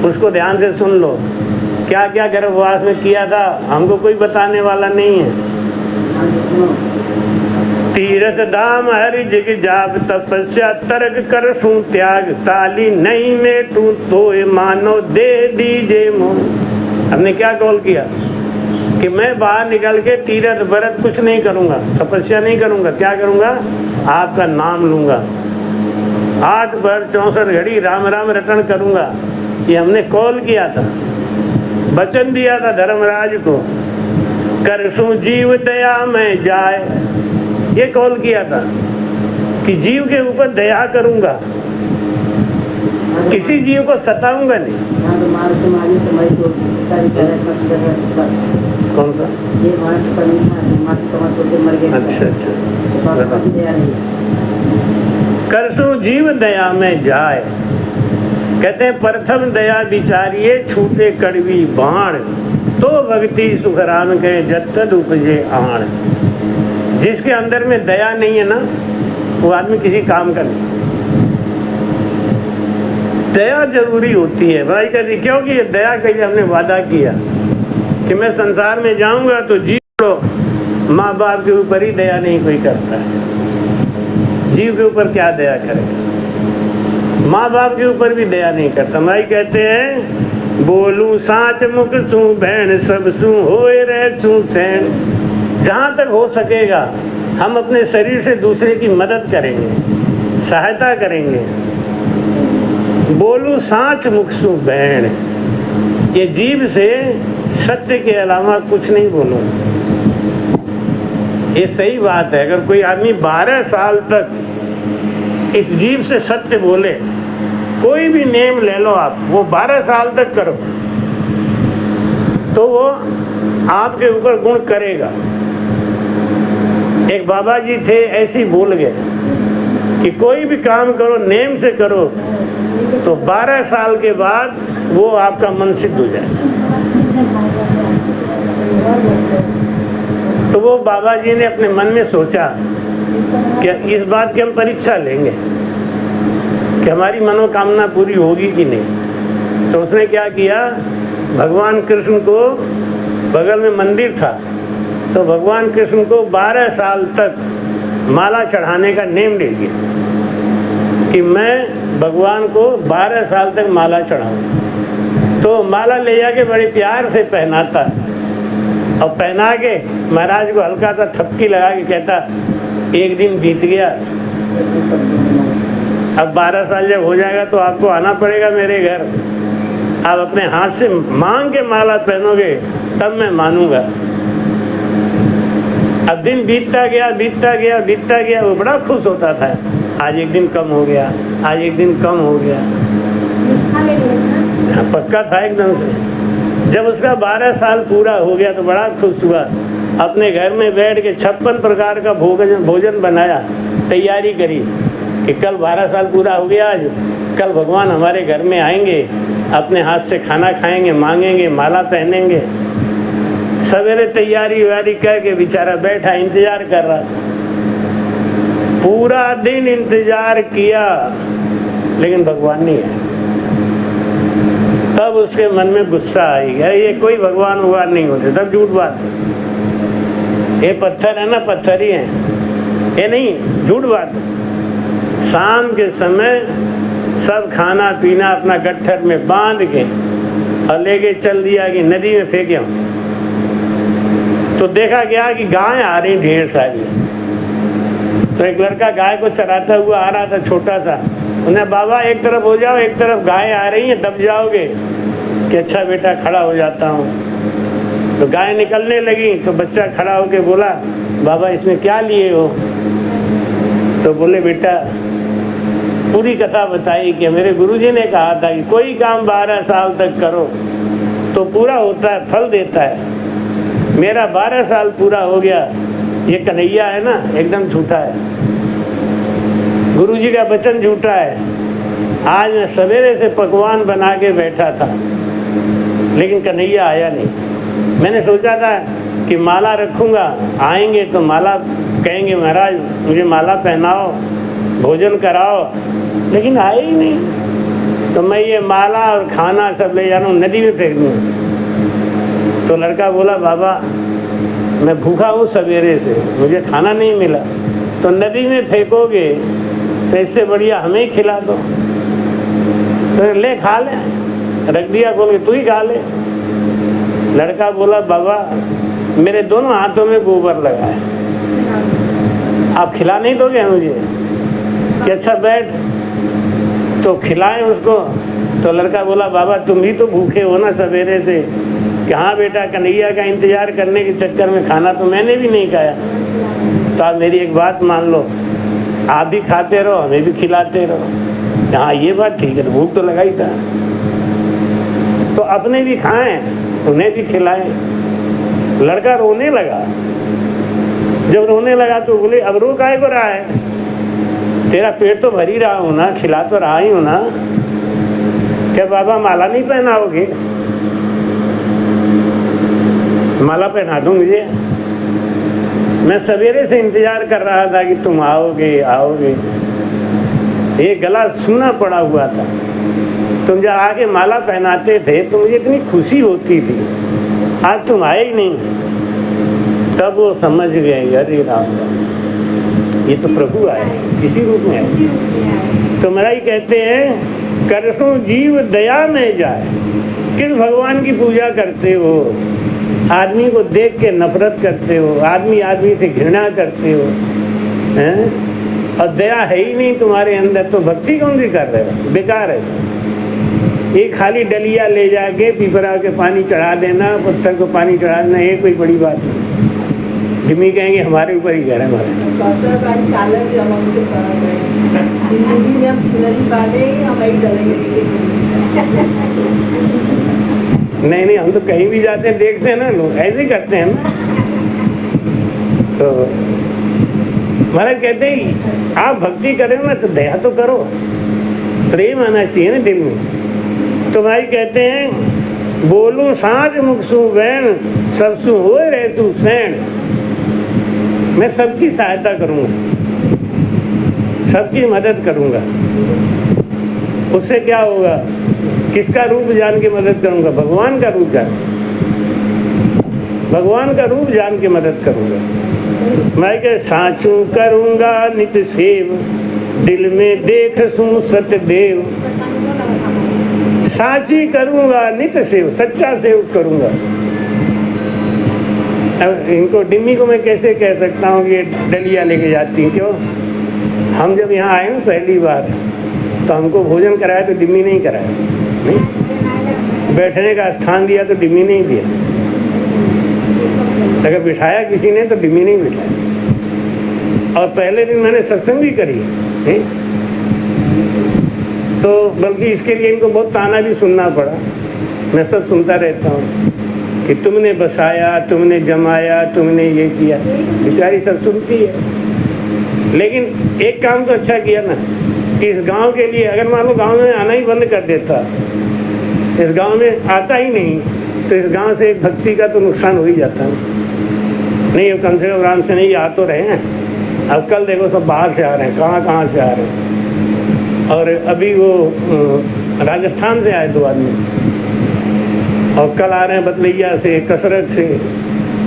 उसको ध्यान से सुन लो। क्या क्या गर्भवास में किया था हमको कोई बताने वाला नहीं है। तीरथ धाम हरि जग जाप तपस्या तर्क कर सू त्याग, ताली नहीं में तू तो मानो दे दीजे मोह। हमने क्या कौल किया कि मैं बाहर निकल के तीरथ व्रत कुछ नहीं करूंगा, तपस्या नहीं करूंगा, क्या करूंगा, आपका नाम लूंगा, 8 बार 64 घड़ी राम राम रटन करूंगा। ये हमने कौल किया था, वचन दिया था धर्मराज को, करसू जीव दया में जाए। ये कौल किया था कि जीव के ऊपर दया करूंगा, किसी जीव को सताऊंगा नहीं। कौन सा? अच्छा अच्छा। करसू जीव दया में जाए, कहते हैं प्रथम दया विचारिए छूटे कड़वी बाण, तो भक्ति सुखराम के जत्तद उपजे आण। जिसके अंदर में दया नहीं है ना, वो आदमी किसी काम का नहीं। दया जरूरी होती है भाई, कहती क्योंकि ये दया के लिए हमने वादा किया कि मैं संसार में जाऊंगा तो जीव लो, माँ बाप के ऊपर ही दया नहीं कोई करता है। जीव के ऊपर क्या दया करेगा, माँ बाप के ऊपर भी दया नहीं करता। भाई कहते हैं बोलूं साच मुख सू बहन सब सू होए रह सू सैन। जहाँ तक हो सकेगा हम अपने शरीर से दूसरे की मदद करेंगे, सहायता करेंगे। बोलूं साच मुख सू बहन, ये जीव से सत्य के अलावा कुछ नहीं बोलूं। ये सही बात है। अगर कोई आदमी 12 साल तक इस जीव से सत्य बोले, कोई भी नेम ले लो आप, वो 12 साल तक करो तो वो आपके ऊपर गुण करेगा। एक बाबा जी थे, ऐसे ही बोल गए कि कोई भी काम करो नेम से करो तो 12 साल के बाद वो आपका मन सिद्ध हो जाए। तो वो बाबा जी ने अपने मन में सोचा कि इस बात की हम परीक्षा लेंगे कि हमारी मनोकामना पूरी होगी कि नहीं। तो उसने क्या किया, भगवान कृष्ण को, बगल में मंदिर था, तो भगवान कृष्ण को 12 साल तक माला चढ़ाने का नेम ले लिया कि मैं भगवान को 12 साल तक माला चढ़ाऊं। तो माला ले जाके बड़े प्यार से पहनाता और पहना के महाराज को हल्का सा थपकी लगा के कहता एक दिन बीत गया, अब 12 साल जब हो जाएगा तो आपको आना पड़ेगा मेरे घर, आप अपने हाथ से मांग के माला पहनोगे तब मैं मानूंगा। अब दिन बीतता गया बीतता गया बीतता गया, वो बड़ा खुश होता था, आज एक दिन कम हो गया, आज एक दिन कम हो गया, पक्का था एकदम से। जब उसका 12 साल पूरा हो गया तो बड़ा खुश हुआ, अपने घर में बैठ के 56 प्रकार का भोजन बनाया, तैयारी करी कि कल 12 साल पूरा हो गया, आज कल भगवान हमारे घर में आएंगे, अपने हाथ से खाना खाएंगे, मांगेंगे, माला पहनेंगे। सवेरे तैयारी व्यारी करके बेचारा बैठा इंतजार कर रहा था। पूरा दिन इंतजार किया लेकिन भगवान नहीं आया। तब उसके मन में गुस्सा आई, ये कोई भगवान भगवान नहीं होते, तब झूठ बात है। ये पत्थर है ना, पत्थर ही है, ये नहीं, झूठ बात है। शाम के समय सब खाना पीना अपना गट्ठर में बांध के और लेके चल दिया कि नदी में फेंके। तो देखा गया कि गाय आ रही ढेर सारी। तो एक लड़का गाय को चराता हुआ आ रहा था, छोटा सा। उन्हें, बाबा एक तरफ हो जाओ, एक तरफ गाय आ रही है, दब जाओगे। कि अच्छा बेटा, खड़ा हो जाता हूँ। तो गाय निकलने लगी तो बच्चा खड़ा होके बोला, बाबा इसमें क्या लिए हो? तो बोले, बेटा पूरी कथा बताई कि मेरे गुरुजी ने कहा था कि कोई काम 12 साल तक करो तो पूरा होता है, फल देता है। मेरा 12 साल पूरा हो गया। ये कन्हैया है ना, एकदम झूठा है। गुरुजी का वचन झूठा है। आज मैं सवेरे से पकवान बना के बैठा था लेकिन कन्हैया आया नहीं। मैंने सोचा था कि माला रखूंगा, आएंगे तो माला कहेंगे, महाराज मुझे माला पहनाओ, भोजन कराओ, लेकिन आए ही नहीं। तो मैं ये माला और खाना सब ले जाऊँ, नदी में फेंक दूँ। तो लड़का बोला, बाबा मैं भूखा हूँ सवेरे से, मुझे खाना नहीं मिला। तो नदी में फेंकोगे तो इससे बढ़िया हमें ही खिला दो। तो ले खा ले, रख दिया खोल के, तू ही खा ले। लड़का बोला, बाबा मेरे दोनों हाथों में गोबर लगा है, आप खिला नहीं दोगे मुझे? कि अच्छा बैठ। तो खिलाएं उसको। तो लड़का बोला, बाबा तुम भी तो भूखे हो ना सवेरे से। कि हाँ बेटा, कन्हैया का इंतजार करने के चक्कर में खाना तो मैंने भी नहीं खाया। तो आप मेरी एक बात मान लो, आप भी खाते रहो, हमें भी खिलाते रहो। हाँ ये बात ठीक है, भूख तो लगा ही था। तो अपने भी खाएं, उन्हें भी खिलाएं। लड़का रोने लगा। जब रोने लगा तो बोले, अब रो काहे को रहा है? तेरा पेट तो भर ही रहा हूं ना, खिला तो रहा ही हूं ना। क्या बाबा माला नहीं पहनाओगे? माला पहना दूं मुझे? मैं सवेरे से इंतजार कर रहा था कि तुम आओगे आओगे। ये गला सूना पड़ा हुआ था। तुम जब आके माला पहनाते थे तो मुझे इतनी खुशी होती थी, आज तुम आए ही नहीं। तब वो समझ गए, अरे राम ये तो प्रभु आए, किसी रूप में आए। तो महाराज कहते हैं, करसों जीव दया में जाए। किस भगवान की पूजा करते हो? आदमी को देख के नफरत करते हो, आदमी आदमी से घृणा करते हो, हैं? और दया है ही नहीं तुम्हारे अंदर, तो भक्ति कौन सी कर रहे हो? बेकार है। ये खाली डलिया ले जाके पीपरा के पानी चढ़ा देना, पत्थर को पानी चढ़ा देना, ये कोई बड़ी बात नहीं। जिम्मी कहेंगे हमारे ऊपर ही घर है हमारे। नहीं नहीं, हम तो कहीं भी जाते हैं देखते हैं ना, लोग ऐसे ही करते हैं ना। तो महाराज कहते हैं, आप भक्ति करें ना तो दया तो करो, प्रेम आना चाहिए ना दिल में। तो भाई कहते हैं, बोलूं साँझ मुखसू वैन, सबसू हो रहे तू सैन। मैं सबकी सहायता करूंगा, सबकी मदद करूंगा। उससे क्या होगा? किसका रूप जान के मदद करूंगा? भगवान का रूप जान, भगवान का रूप जान के मदद करूंगा। मैं क्या साचू करूंगा नित सेव, दिल में देख सू सतदेव। साची करूंगा नित सेव, सच्चा सेव करूंगा। अब इनको डिम्मी को मैं कैसे कह सकता हूँ कि ये डलिया लेके जाती हैं? क्यों? हम जब यहाँ आए ना पहली बार तो हमको भोजन कराया तो डिम्मी नहीं कराया, नहीं बैठने का स्थान दिया तो डिम्मी नहीं दिया, अगर बिठाया किसी ने तो डिम्मी नहीं बिठाया। और पहले दिन मैंने सत्संग भी करी, नहीं? तो बल्कि इसके लिए इनको बहुत ताना भी सुनना पड़ा। मैं सब सुनता रहता हूँ कि तुमने बसाया, तुमने जमाया, तुमने ये किया। बेचारी सब सुनती है। लेकिन एक काम तो अच्छा किया ना कि इस गांव के लिए, अगर मान लो गांव में आना ही बंद कर देता, इस गांव में आता ही नहीं, तो इस गांव से एक भक्ति का तो नुकसान हो ही जाता। नहीं, कम से कम राम से नहीं आ तो रहे हैं, अब कल देखो सब बाहर से आ रहे हैं, कहाँ से आ रहे हैं। और अभी वो राजस्थान से आए 2 आदमी, और कल आ रहे हैं बदलैया से, कसरत से।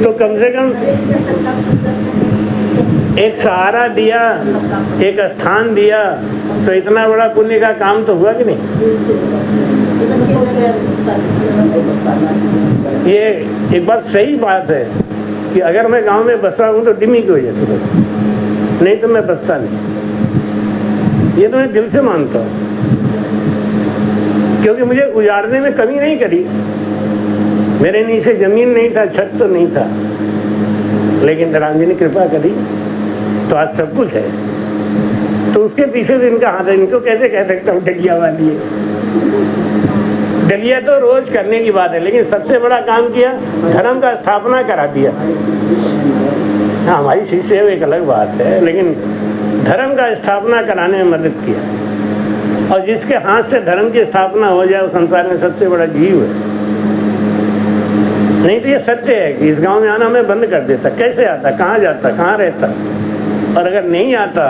तो कम से कम एक सहारा दिया, एक स्थान दिया, तो इतना बड़ा पुण्य का काम तो हुआ कि नहीं। ये एक बात सही बात है कि अगर मैं गांव में बसा हूं तो डिमी की वजह से बसा, नहीं तो मैं बसता नहीं। ये तो मैं दिल से मानता हूं, क्योंकि मुझे उजाड़ने में कमी नहीं करी। मेरे नीचे जमीन नहीं था, छत तो नहीं था, लेकिन राम जी ने कृपा करी तो आज सब कुछ है। तो उसके पीछे से इनका हाथ है। इनको कैसे कह सकता हूँ डलिया वाली है। डलिया तो रोज करने की बात है, लेकिन सबसे बड़ा काम किया, धर्म का स्थापना करा दिया। हाँ, हमारी शिष्य है वो एक अलग बात है, लेकिन धर्म का स्थापना कराने में मदद किया। और जिसके हाथ से धर्म की स्थापना हो जाए वो संसार में सबसे बड़ा जीव है। नहीं तो ये सत्य है कि इस गांव में आना मैं बंद कर देता। कैसे आता, कहाँ जाता, कहाँ रहता, और अगर नहीं आता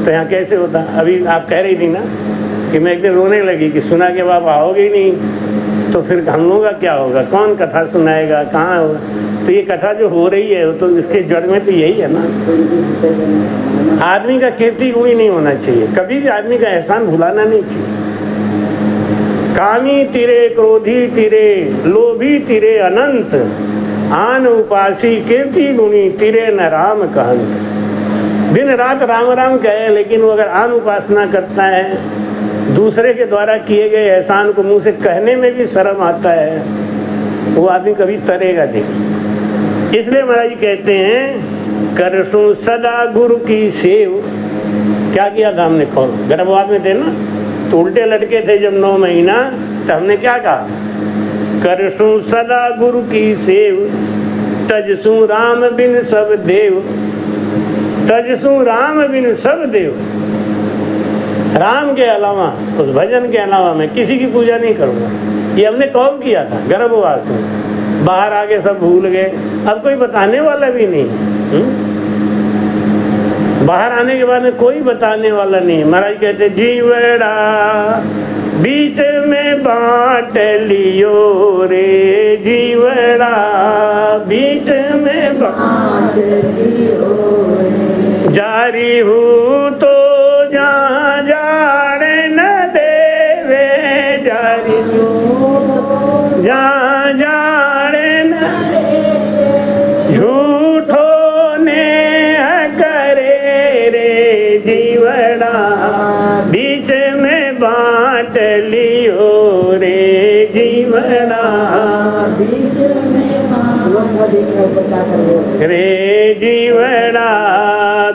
तो यहाँ कैसे होता। अभी आप कह रही थी ना कि मैं एक दिन रोने लगी कि सुना कि आप आओगे ही नहीं, तो फिर हम लोगों का क्या होगा, कौन कथा सुनाएगा, कहाँ होगा। तो ये कथा जो हो रही है तो इसके जड़ में तो यही है ना। आदमी का कीर्ति गुणी नहीं होना चाहिए, कभी भी आदमी का एहसान भुलाना नहीं चाहिए। कामी तिरे, क्रोधी तिरे, लोभी तिरे अनंत, आन उपासी कीर्ति गुणी तिरे न राम कहंत। दिन रात राम राम कहे, लेकिन वो अगर आन उपासना करता है, दूसरे के द्वारा किए गए एहसान को मुंह से कहने में भी शर्म आता है, वो आदमी कभी तरेगा नहीं। इसलिए महाराज जी कहते हैं, करसु सदा गुरु की सेव। क्या किया था हमने, गर्भवास में थे ना, तो उल्टे लटके थे जब 9 महीना, तो हमने क्या कहा, करसु सदा गुरु की सेव, तजसु राम बिन सब देव, तजसु राम बिन सब देव। राम के अलावा, उस भजन के अलावा मैं किसी की पूजा नहीं करूंगा। ये हमने कौन किया था गर्भवास में। बाहर आके सब भूल गए, अब कोई बताने वाला भी नहीं। बाहर आने के बाद में कोई बताने वाला नहीं। महाराज कहते, जीवड़ा बीच में बांट लियो रे, जीवड़ा बीच में बांट लियो रे, जारी हूँ तो जहाँ जाने न देवे, जारी हूँ जहाँ जाने न देवे, झूठो ने करे रे, जीवड़ा बीच में बांट लियो रे, जीवड़ा बीच में रे, जीवड़ा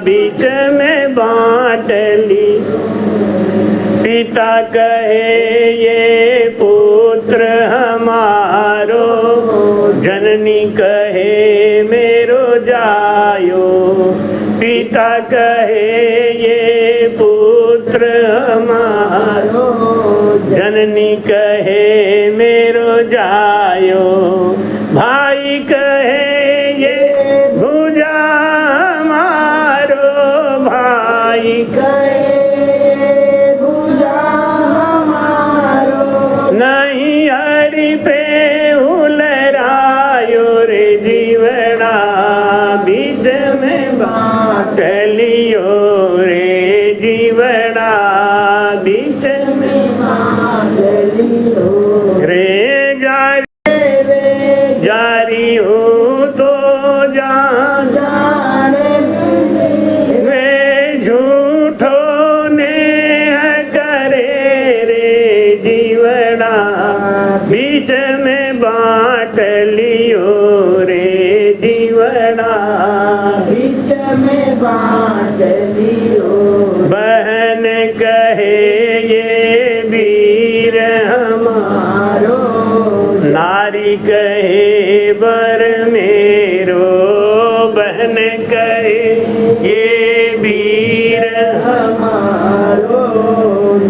बीच में बांट ली। पिता कहे ये पुत्र हमारो, जननी कहे मेरो जायो। पिता कहे ये पुत्र हमारो, जननी कहे मेरो जायो। भाई कहे ये भुजा हमारो, भाई कहे भुजा हमारो, नहीं हरि पे हुलरायो रे, जीवड़ा बीच में बांट लियो रे, जीवड़ा बीच में बांट लियो रे, जारी हो तो जान जाने रे, झूठो ने करे रे, जीवड़ा बीच में बांट लियो रे, जीवड़ा बीच में बांट लियो। बहन कहे ये वीर हमारो, नारी कहे बर मेरो। बहन कहे ये वीर हमारो,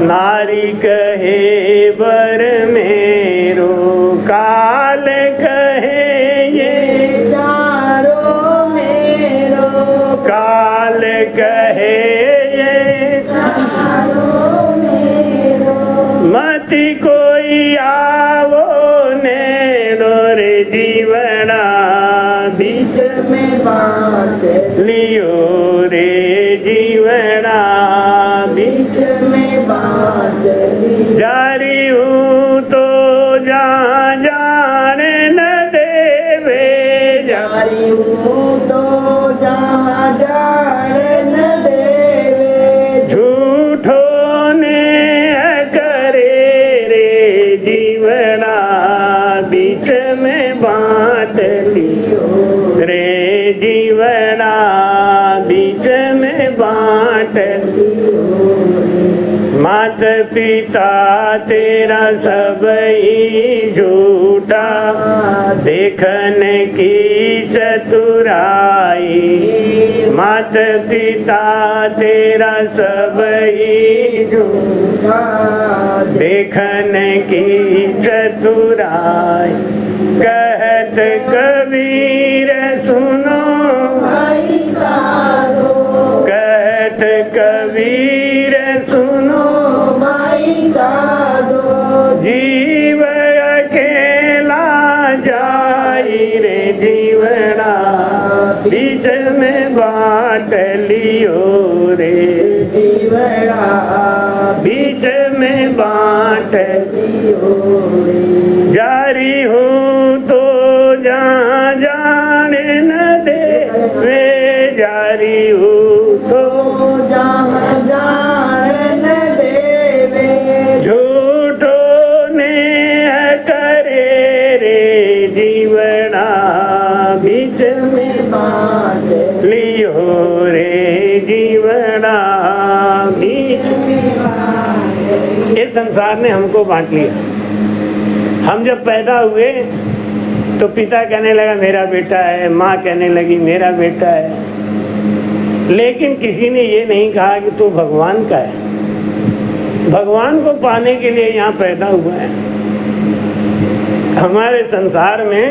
नारी कहे बर मेरो। काल कहे ये चारो मेरो, काल अति कोई आवो नेड़ो रे जीवना बीच में बात लियो रे जीवना बीच में बात जारी हूँ तो जहाँ जाने न देवे जारी हूँ तो जहाँ जाने न देवे झूठो ने करे रे जीवना बीच में बांट लियो रे जीवना बीच में बांट मात पिता तेरा सब ही झूठा देखने की चतुराई मात पिता तेरा सब ही झूठा देखने की चतुराई कहत कबीर सुनो भाई साधो कहत कबीर सुनो भाई साधो जीव अकेला जाई रे जीवना बीच में बांट लियो रे जीवना बीच में बांट लियो जारी हूँ तो जहाँ जाने न दे वे जारी हूँ तो जहाँ जान देवे झूठो ने करे रे जीवना बीच में बात लियो रे जीवना बीच इस संसार ने हमको बांट लिया। हम जब पैदा हुए तो पिता कहने लगा मेरा बेटा है, माँ कहने लगी मेरा बेटा है, लेकिन किसी ने ये नहीं कहा कि तू भगवान का है। भगवान को पाने के लिए यहाँ पैदा हुआ है। हमारे संसार में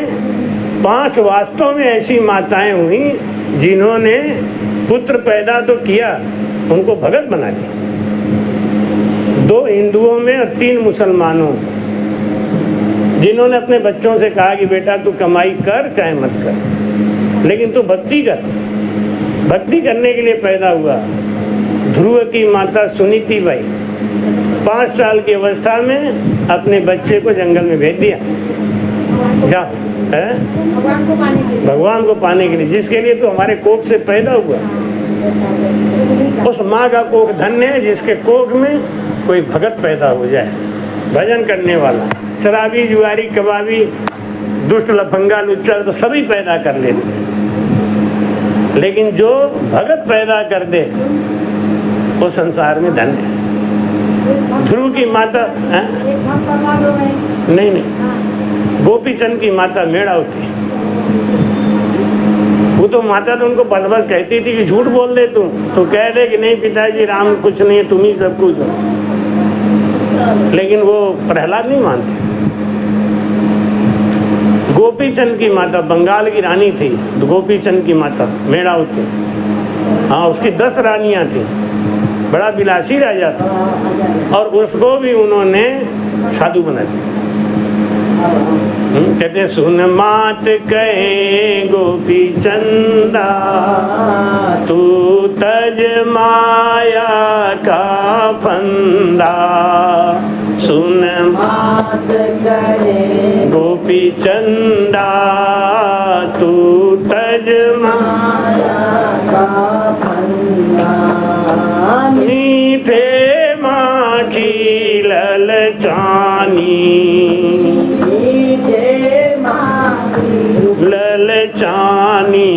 5 वास्तव में ऐसी माताएं हुई जिन्होंने पुत्र पैदा तो किया, उनको भगत बना दिया। 2 हिंदुओं में और 3 मुसलमानों, जिन्होंने अपने बच्चों से कहा कि बेटा तू कमाई कर चाहे मत कर, लेकिन तू भक्ति कर। भक्ति करने के लिए पैदा हुआ। ध्रुव की माता सुनीति बाई 5 साल की अवस्था में अपने बच्चे को जंगल में भेज दिया, जा भगवान को पाने के लिए, जिसके लिए तो हमारे कोख से पैदा हुआ। उस माँ का कोख धन्य है जिसके कोख में कोई भगत पैदा हो जाए, भजन करने वाला। शराबी, जुआरी, कबाबी, दुष्ट, लफंगा, लुच्चा तो सभी पैदा कर लेते हैं, लेकिन जो भगत पैदा कर दे वो संसार में धन्य है। ध्रुव की माता नहीं, गोपीचंद की माता मेड़ावती, वो तो माता तो उनको पल भर कहती थी कि झूठ बोल दे तू, तो कह दे कि नहीं पिताजी राम कुछ नहीं है, तुम ही सब कुछ हो। लेकिन वो प्रहलाद नहीं मानते। गोपीचंद की माता बंगाल की रानी थी, गोपीचंद की माता मेड़ावती, हाँ उसकी 10 रानियां थी, बड़ा विलासी राजा था, और उसको भी उन्होंने साधु बना दिया। कहते सुन मात कहे गोपी चंदा, तू तज माया का फंदा। सुन मात कहे गोपी चंदा, तू तज माया का फंदा। मीठे माखी ललचानी, ललचानी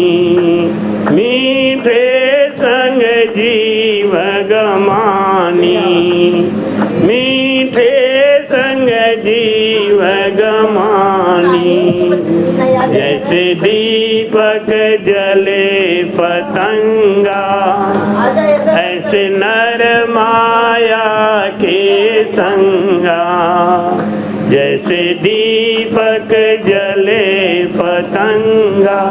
मीठे संग जीव गमानी, मीठे संग जीव गमानी। जैसे दीपक जले पतंगा, ऐसे नर माया के संगा। जैसे दीपक जले पतंगा,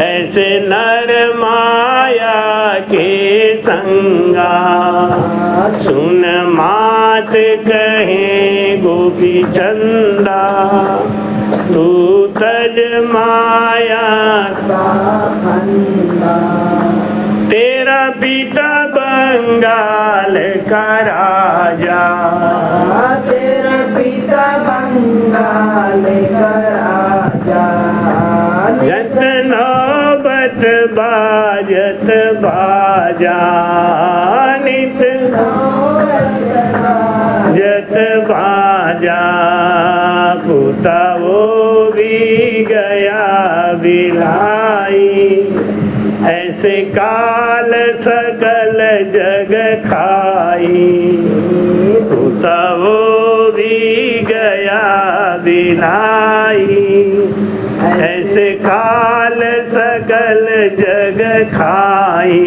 ऐसे नर माया के संगा। सुन मात कहे गोपी चंदा, तू तज माया का फंदा। तेरा पिता बंगाल का राजा, तेरा पिता बंगाल का राजा। जत नौबत बाजत बाजा, नित जत बाजा। पुता वो भी गया बिलाई, ऐसे काल सकल जग खाई। पुता वो भी गया बिलाई, ऐसे काल सकल जग खाई।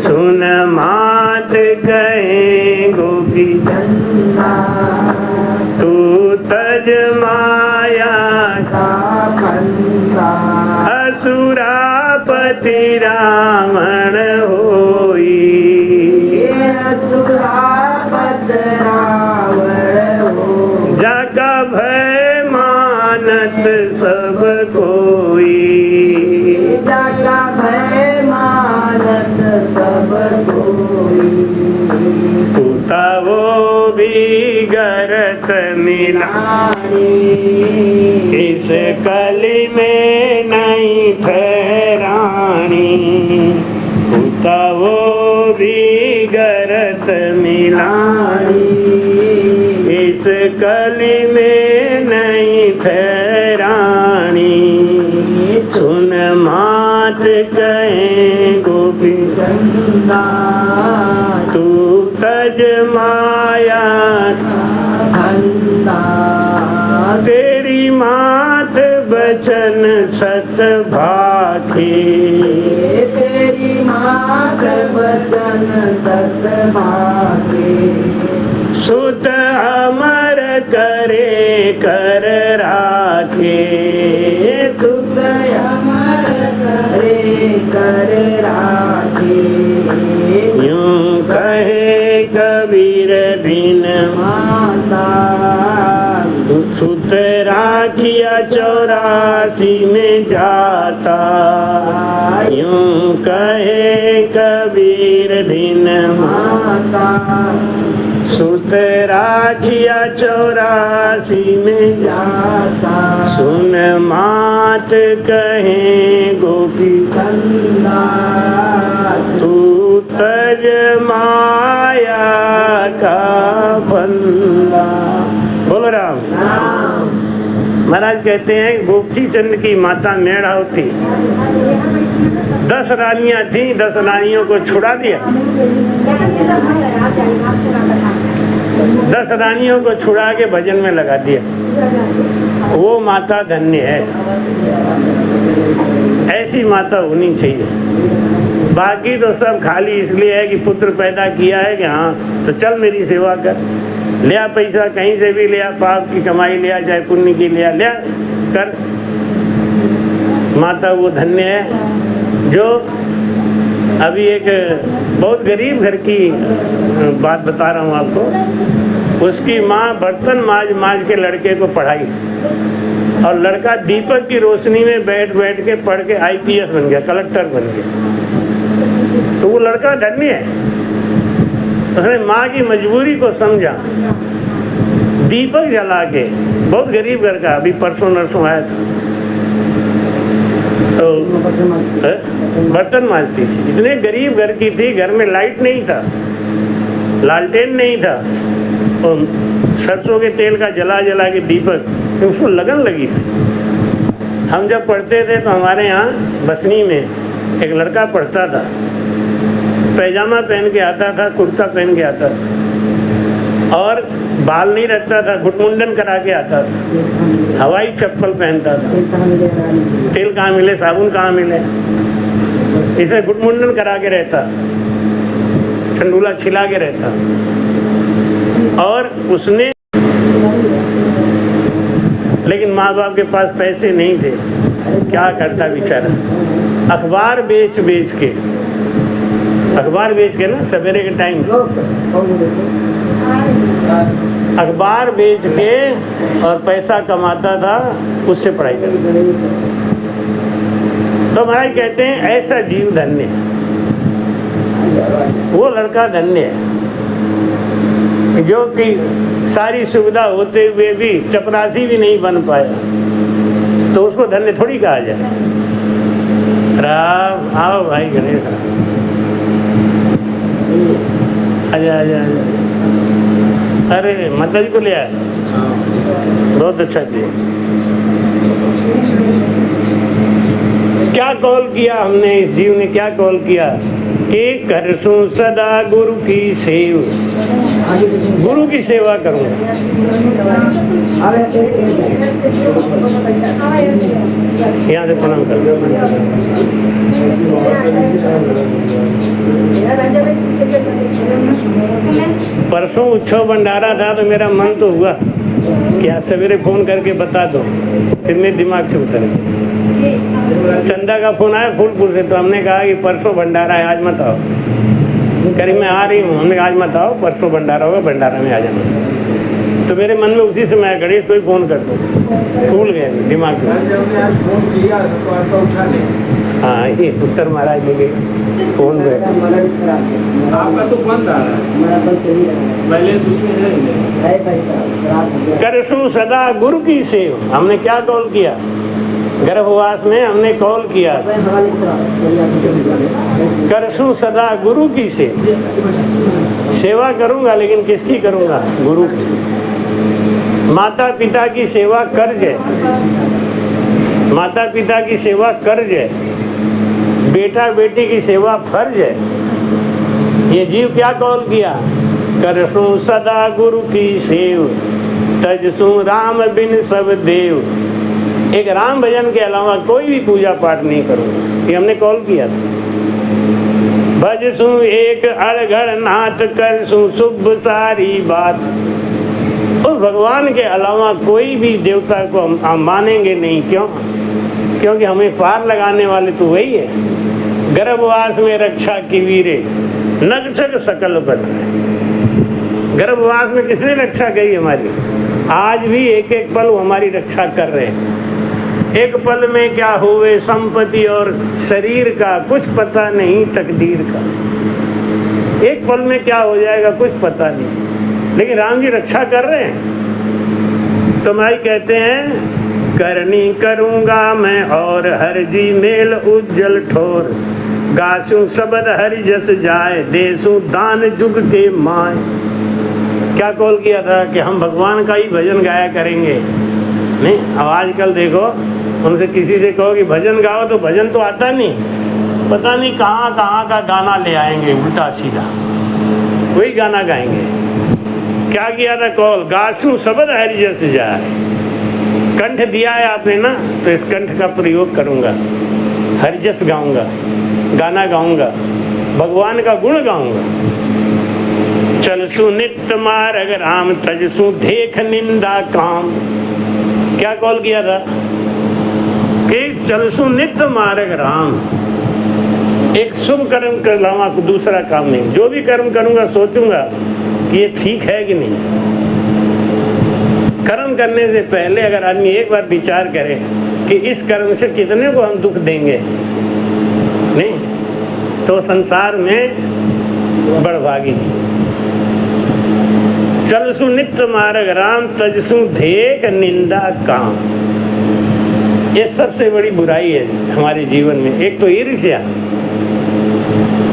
सुन मात कहे गोपी चंदा, तू तज माया का फंदा। असुरापति रावण होई, असुरापत रावण हो। जाका भय मानत सब कोई, जाका भय मानत सब कोई। पुता वो भी गरत मिलानी, इस कली में नहीं ठहरानी। पुता वो भी गरत मिलानी, इस कली में नहीं ठहरानी। सुन मात कहे गोपी चंदा, तू तज माया फंदा। तेरी मात बचन सत भाखे, तेरी मात वचन सत भागे। सुत अमर करे कर राखे। सुत अमर करे कर राखे। यूं कहे कबीर दिन माता सुत राखिया 84 में जाता। यूं कहे कबीर दिन माता सुत राखिया 84 में जाता। सुन मात कहे गोपी चंदा, तू तज माया का फंदा। बोल राम। महाराज कहते हैं गोपी चंद की माता मेढ़ावती 10 रानियां थी, 10 रानियों को छुड़ा दिया। 10 रानियों को छुड़ा के भजन में लगा दिया। वो माता धन्य है, ऐसी माता होनी चाहिए। बाकी तो सब खाली इसलिए है कि पुत्र पैदा किया है कि हाँ तो चल मेरी सेवा कर, लिया पैसा कहीं से भी लिया, पाप की कमाई लिया चाहे पुण्य की लिया, लिया कर। माता वो धन्य है जो अभी एक बहुत गरीब घर की बात बता रहा हूँ आपको। उसकी माँ बर्तन माज के लड़के को पढ़ाई और लड़का दीपक की रोशनी में बैठ के पढ़ के IPS बन गया, कलेक्टर बन गया। तो वो लड़का धन्य है, उसने माँ की मजबूरी को समझा। दीपक जला के, बहुत गरीब घर का, अभी परसों नरसों आया था, तो बर्तन मांजती थी। इतने गरीब घर की थी, घर में लाइट नहीं था, लालटेन नहीं था, और सरसों के तेल का जला के दीपक, तो उसको लगन लगी थी। हम जब पढ़ते थे तो हमारे यहाँ बसनी में एक लड़का पढ़ता था, पैजामा पहन के आता था, कुर्ता पहन के आता था और बाल नहीं रखता था, घुटमुंडन करा के आता था, हवाई चप्पल पहनता था। तेल कहाँ मिले, साबुन कहाँ मिले, इसे घुटमुंडन करा के रहता, ठंडूला छिला के रहता। और उसने, लेकिन माँ बाप के पास पैसे नहीं थे, क्या करता बेचारा, अखबार बेच के अखबार बेच के ना सवेरे के टाइम अखबार बेच के और पैसा कमाता था, उससे पढ़ाई करता। तो महाराज कहते हैं ऐसा जीव धन्य है, वो लड़का धन्य है जो कि सारी सुविधा होते हुए भी चपरासी भी नहीं बन पाया, तो उसको धन्य थोड़ी कहा जाए। राम आओ भाई गणेश, आजा आजा आजा। अरे माता जी को ले आए, बहुत अच्छा जी। क्या कॉल किया हमने, इस जीव ने क्या कॉल किया कि करसूं सदा गुरु की सेव, गुरु की सेवा करूंगा। यहाँ से प्रणाम कर। परसों उत्सव भंडारा था तो मेरा मन तो हुआ कि आज सवेरे फोन करके बता दो, फिर मेरे दिमाग से उतर गया। चंदा का फोन आया फूलपुर से, तो हमने कहा कि परसों भंडारा है, आज मत आओ। करीब मैं आ रही हूँ, हमने आज मत आओ, परसों भंडारा होगा, भंडारा में आ जाना। तो मेरे मन में उसी समय गणेश को ही फोन कर दो, भूल गए दिमाग में। हाँ ये उत्तर महाराज जी के फोन पे आपका तो बंद आ रहा है, बैलेंस उसमें है। करसूं सदा गुरु की सेव, हमने क्या कॉल किया गर्भवास में, हमने कॉल किया करसूं सदा गुरु की सेव। सेवा करूंगा, लेकिन किसकी करूंगा? गुरु की। माता पिता की सेवा कर्ज है, माता पिता की सेवा कर्ज है, बेटा बेटी की सेवा फर्ज है। ये जीव क्या कॉल किया? करसूं सदा गुरु की सेव, तजसूं राम बिन सब देव। एक राम भजन के अलावा कोई भी पूजा पाठ नहीं करूंगा, ये हमने कॉल किया था। भजसूं एक अड़घड़ नाथ, करसूं शुभ सारी बात। उस भगवान के अलावा कोई भी देवता को हम मानेंगे नहीं। क्यों? क्योंकि हमें पार लगाने वाले तो वही है। गर्भवास में रक्षा की वीरे, नक्षक सकल बन। गर्भवास में किसने रक्षा करी हमारी? आज भी एक एक पल वो हमारी रक्षा कर रहे हैं। एक पल में क्या हुए संपत्ति और शरीर का कुछ पता नहीं, तकदीर का। एक पल में क्या हो जाएगा कुछ पता नहीं, लेकिन राम जी रक्षा कर रहे हैं। तो माई कहते हैं करनी करूंगा मैं और हर जी मेल उज्जवल ठोर, गासूं सबद हरि जस जाए, देसूं दान जुग के माए। क्या कॉल किया था कि हम भगवान का ही भजन गाया करेंगे। नहीं, अब आजकल देखो, उनसे किसी से कहो कि भजन गाओ तो भजन तो आता नहीं, पता नहीं कहाँ कहाँ का गाना ले आएंगे, उल्टा सीधा वही गाना गाएंगे। क्या किया था कॉल? गासूं सबद हरि जस जाए। कंठ दिया है आपने ना, तो इस कंठ का प्रयोग करूंगा, हरिजस गाऊंगा, गाना गाऊंगा, भगवान का गुण गाऊंगा। चलसु नित्य मार्ग राम, तजसु देख निंदा काम। क्या कॉल किया था कि चलसु नित्य मार्ग राम। एक शुभ कर्म के अलावा दूसरा काम नहीं। जो भी कर्म करूंगा सोचूंगा कि ये ठीक है कि नहीं। कर्म करने से पहले अगर आदमी एक बार विचार करे कि इस कर्म से कितने को हम दुख देंगे, नहीं तो संसार में बड़भागी जी। चलसु नित्य मार्ग राम, तजसु धेक निंदा काम। ये सबसे बड़ी बुराई है हमारे जीवन में। एक तो ईर्ष्या,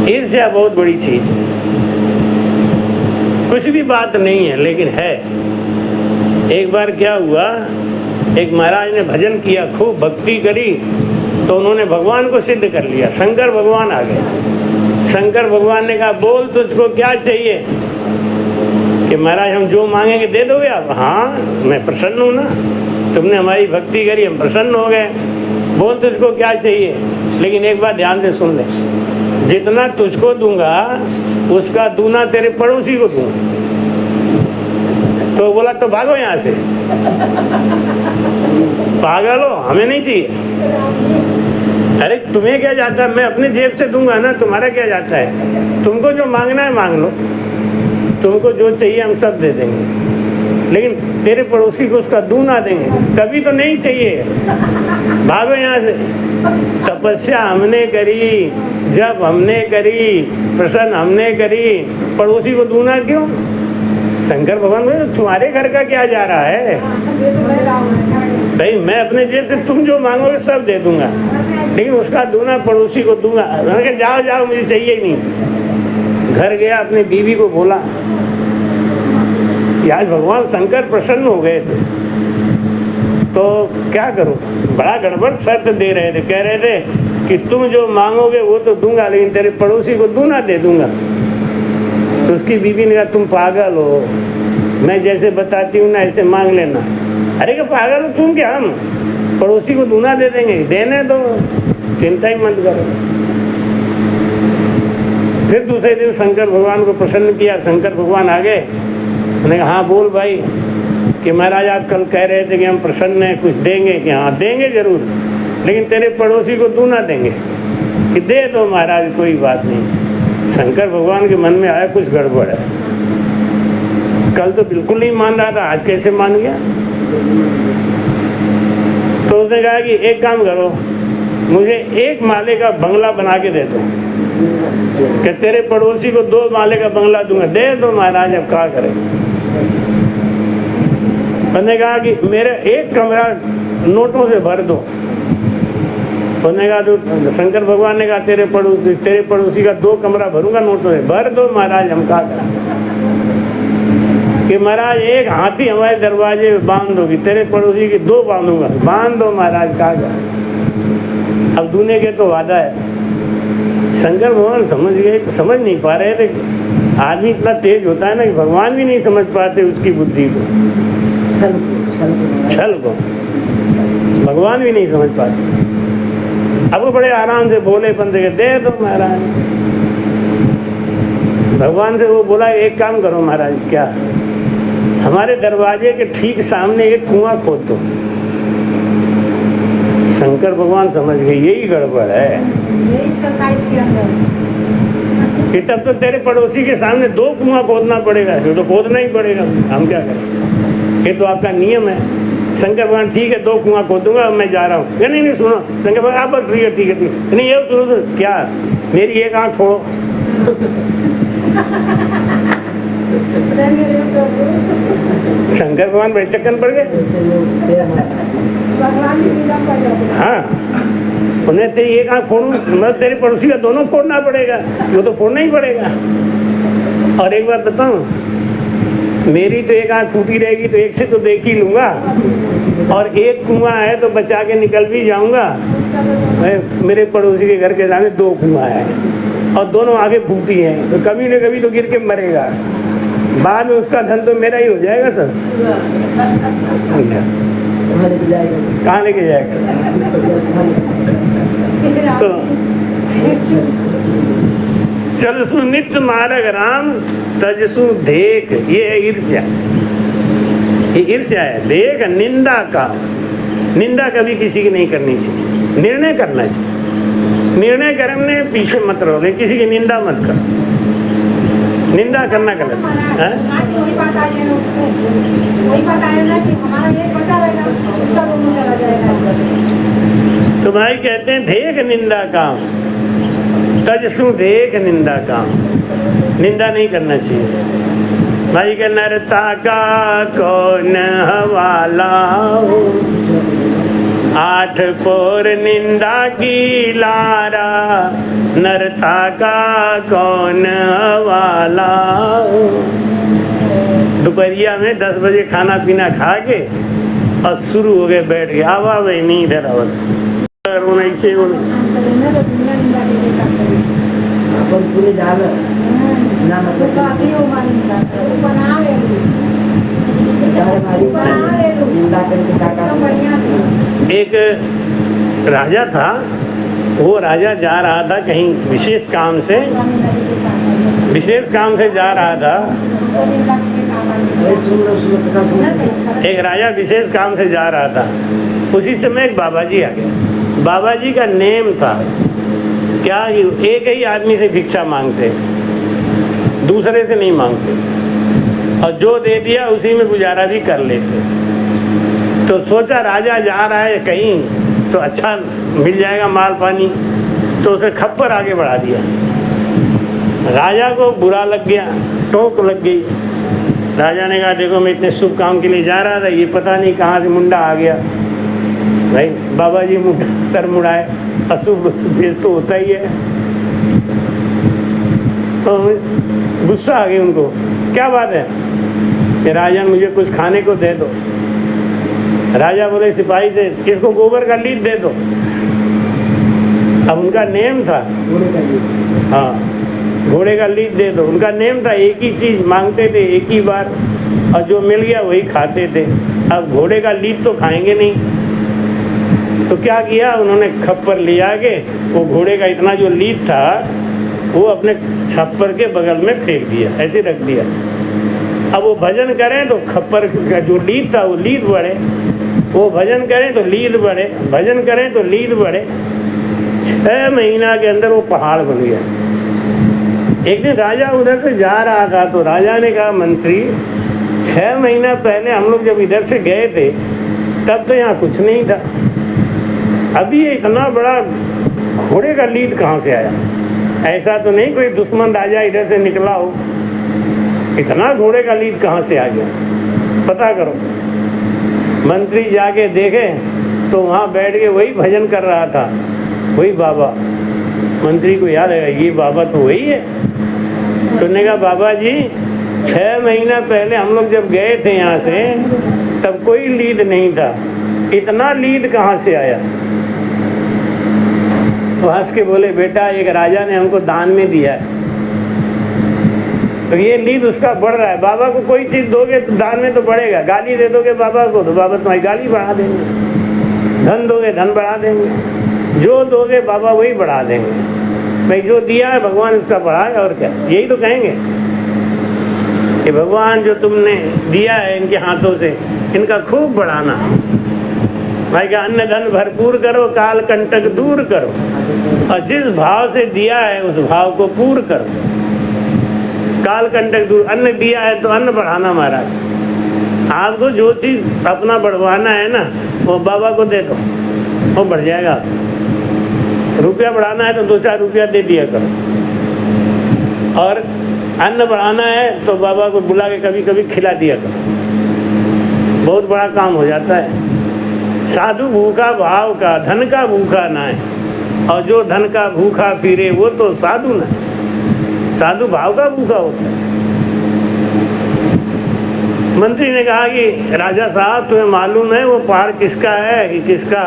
ईर्ष्या बहुत बड़ी चीज है। कुछ भी बात नहीं है लेकिन है। एक बार क्या हुआ, एक महाराज ने भजन किया, खूब भक्ति करी, तो उन्होंने भगवान को सिद्ध कर लिया। शंकर भगवान आ गए। शंकर भगवान ने कहा बोल तुझको क्या चाहिए? कि महाराज हम जो मांगेंगे दे दोगे आप? हाँ मैं प्रसन्न हूं ना, तुमने हमारी भक्ति करी, हम प्रसन्न हो गए। बोल तुझको क्या चाहिए? लेकिन एक बात ध्यान से सुन ले, जितना तुझको दूंगा उसका दूना तेरे पड़ोसी को दूंगा। तो बोला तो भागो यहां से, पागल हो, हमें नहीं चाहिए। अरे तुम्हें क्या जाता है, मैं अपनी जेब से दूंगा ना, तुम्हारा क्या जाता है। तुमको जो मांगना है मांग लो, तुमको जो चाहिए हम सब दे देंगे, लेकिन तेरे पड़ोसी को उसका दूना देंगे तभी तो नहीं चाहिए। भागो यहाँ से। तपस्या हमने करी, जब हमने करी, प्रसन्न हमने करी, पड़ोसी को दूना क्यों। शंकर भगवान बोले तुम्हारे घर का क्या जा रहा है भाई, मैं अपने जेब से तुम जो मांगोगे सब दे दूंगा, लेकिन उसका दूना पड़ोसी को दूंगा। मैंने कहा जाओ जाओ, मुझे चाहिए ही नहीं। घर गया, अपनी बीवी को बोला कि आज भगवान शंकर प्रसन्न हो गए थे, तो क्या करूं। बड़ा गड़बड़ शर्त दे रहे थे, कह रहे थे कि तुम जो मांगोगे वो तो दूंगा, लेकिन तेरे पड़ोसी को दूना दे दूंगा। तो उसकी बीवी ने कहा तुम पागल हो, मैं जैसे बताती हूँ ना ऐसे मांग लेना। अरे क्या पागल हो तुम, क्या हम पड़ोसी को दूना दे देंगे, देने दो, चिंता ही मत करो। फिर दूसरे दिन शंकर भगवान को प्रसन्न किया। शंकर भगवान आ गए, उन्होंने कहा हाँ बोल भाई, कि महाराज आप कल कह रहे थे कि हम प्रसन्न हैं, कुछ देंगे। कि हाँ देंगे जरूर, लेकिन तेरे पड़ोसी को दूना देंगे। कि दे दो महाराज, कोई बात नहीं। शंकर भगवान के मन में आया कुछ गड़बड़ है, कल तो बिल्कुल नहीं मान रहा था, आज कैसे मान गया। तो उसने कहा कि एक काम करो, मुझे 1 माले का बंगला बना के दे दो, कि तेरे पड़ोसी को 2 माले का बंगला दूंगा। दे दो महाराज, अब क्या करें। उसने कहा कि मेरे 1 कमरा नोटों से भर दो। उसने कहा तो शंकर भगवान ने कहा तेरे पड़ोसी का 2 कमरा भरूंगा नोटों से। भर दो महाराज, हम क्या करें। कि महाराज 1 हाथी हमारे दरवाजे में बांध दोगी, तेरे पड़ोसी की 2 बांधूंगा। बांध दो महाराज, क्या करें। अब दूने के तो वादा है। शंकर भगवान समझ गए, समझ नहीं पा रहे थे। आदमी इतना तेज होता है ना कि भगवान भी नहीं समझ पाते उसकी बुद्धि को, छल को भगवान भी नहीं समझ पाते। अब वो बड़े आराम से बोले बंदे के दे दो महाराज। भगवान से वो बोला एक काम करो महाराज, क्या, हमारे दरवाजे के ठीक सामने एक कुआं खोद दो। शंकर भगवान समझ गए यही गड़बड़ है, कि तब तो तेरे पड़ोसी के सामने 2 कुआं खोदना पड़ेगा, जो तो खोदना ही पड़ेगा, हम क्या करें। ये तो आपका नियम है। शंकर भगवान ठीक है 2 कुआं खोदूंगा, मैं जा रहा हूँ। नहीं सुनो शंकर भगवान, आप बस ठीक है ठीक है, नहीं ये सुनो तो क्या, मेरी 1 आंख छोड़ो। शंकर भगवान बड़े चक्कर पड़ गए। हाँ, उन्हें तेरी 1 आंख फोड़ू, मतलब तेरे पड़ोसी का दोनों फोड़ना पड़ेगा, वो तो फोड़ना ही पड़ेगा। और एक बात बताऊं, मेरी तो 1 आंख फूटी रहेगी तो 1 से तो देख ही लूंगा, और 1 कुआं है तो बचा के निकल भी जाऊंगा। मेरे पड़ोसी के घर के सामने 2 कुआं है और दोनों आगे फूटी हैं, तो कभी न कभी तो गिर के मरेगा, बाद में उसका धन तो मेरा ही हो जाएगा सर। कहाँ लेके जाएगा। तो चलसु नित्य मार्ग राम, तजसु देख, ये है ईर्ष्या। ये ईर्ष्या है। देख निंदा का, निंदा कभी किसी की नहीं करनी चाहिए, निर्णय करना चाहिए। निर्णय करने पीछे मत रहोगे, किसी की निंदा मत करो, निंदा करना गलत है। तो भाई कहते हैं देख निंदा काम, तजसु देख निंदा काम, निंदा नहीं करना चाहिए। भाई के नरता का कौन हवाला हो, 8 पोर निंदा की लारा, नरता का कौन हवाला हो। दोपहरिया में 10 बजे खाना पीना खा के और शुरू हो गए बैठ गए, आवा भाई नहीं इधर आवा ऐसे एक राजा था, वो राजा जा रहा था कहीं विशेष काम से जा रहा था। एक राजा विशेष काम से जा रहा था, उसी समय एक बाबा जी आ गए। बाबा जी का नेम था क्या, एक ही आदमी से भिक्षा मांगते, दूसरे से नहीं मांगते, और जो दे दिया उसी में गुजारा भी कर लेते। तो सोचा राजा जा रहा है कहीं तो अच्छा मिल जाएगा माल पानी, तो उसे खप्पर आगे बढ़ा दिया। राजा को बुरा लग गया, टोक लग गई। राजा ने कहा देखो मैं इतने शुभ काम के लिए जा रहा था, ये पता नहीं कहाँ से मुंडा आ गया। भाई बाबा जी सर मुड़ाए, अशुभ भेद तो होता ही है। तो गुस्सा आ गई उनको, क्या बात है कि राजन मुझे कुछ खाने को दे दो। राजा बोले सिपाही से इसको गोबर का लीद दे दो। अब उनका नेम था, हाँ घोड़े का लीद दे दो, उनका नेम था। एक ही चीज मांगते थे एक ही बार, और जो मिल गया वही खाते थे। अब घोड़े का लीद तो खाएंगे नहीं, तो क्या किया उन्होंने, खप्पर ले आके वो घोड़े का इतना जो लीद था वो अपने छप्पर के बगल में फेंक दिया, ऐसे रख दिया। अब वो भजन करें तो खप्पर का जो लीद था वो लीद बढ़े, वो भजन करें तो लीद बढ़े, भजन करें तो लीद बढ़े। 6 महीना के अंदर वो पहाड़ बन गया। एक दिन राजा उधर से जा रहा था तो राजा ने कहा मंत्री 6 महीना पहले हम लोग जब इधर से गए थे तब तो यहाँ कुछ नहीं था, अभी ये इतना बड़ा घोड़े का लीद कहाँ से आया? ऐसा तो नहीं कोई दुश्मन राजा इधर से निकला हो, इतना घोड़े का लीद कहाँ से आ गया, पता करो। मंत्री जाके देखे तो वहाँ बैठ के वही भजन कर रहा था, वही बाबा। मंत्री को याद है ये बाबा तो वही है। तो उन्होंने कहा बाबा जी 6 महीना पहले हम लोग जब गए थे यहाँ से तब कोई लीद नहीं था, इतना लीद कहाँ से आया? तो हंस के बोले बेटा एक राजा ने हमको दान में दिया है, तो ये लीद उसका बढ़ रहा है। बाबा को कोई चीज दोगे तो दान में तो बढ़ेगा, गाली दे दोगे बाबा को तो बाबा तुम्हारी गाली बढ़ा देंगे, धन दोगे धन बढ़ा देंगे, जो दोगे बाबा वही बढ़ा देंगे। भाई जो दिया है भगवान उसका बढ़ाए, और क्या, यही तो कहेंगे कि भगवान जो तुमने दिया है इनके हाथों से इनका खूब बढ़ाना। भाई का अन्न धन भरपूर करो, काल कंटक दूर करो, और जिस भाव से दिया है उस भाव को पूर्ण करो। काल कंटक दूर, अन्न दिया है तो अन्न बढ़ाना महाराज। आपको जो चीज अपना बढ़वाना है ना वो बाबा को दे दो, वो बढ़ जाएगा। रुपया बढ़ाना है तो 2-4 रुपया दे दिया करो, और अन्न बढ़ाना है तो बाबा को बुला के कभी कभी खिला दिया करो, बहुत बड़ा काम हो जाता है। साधु भूखा भाव का, धन का भूखा ना है, और जो धन का भूखा फिरे वो तो साधु ना है, साधु भाव का भूखा होता है। मंत्री ने कहा कि राजा साहब तुम्हें मालूम है वो पहाड़ किसका है कि किसका?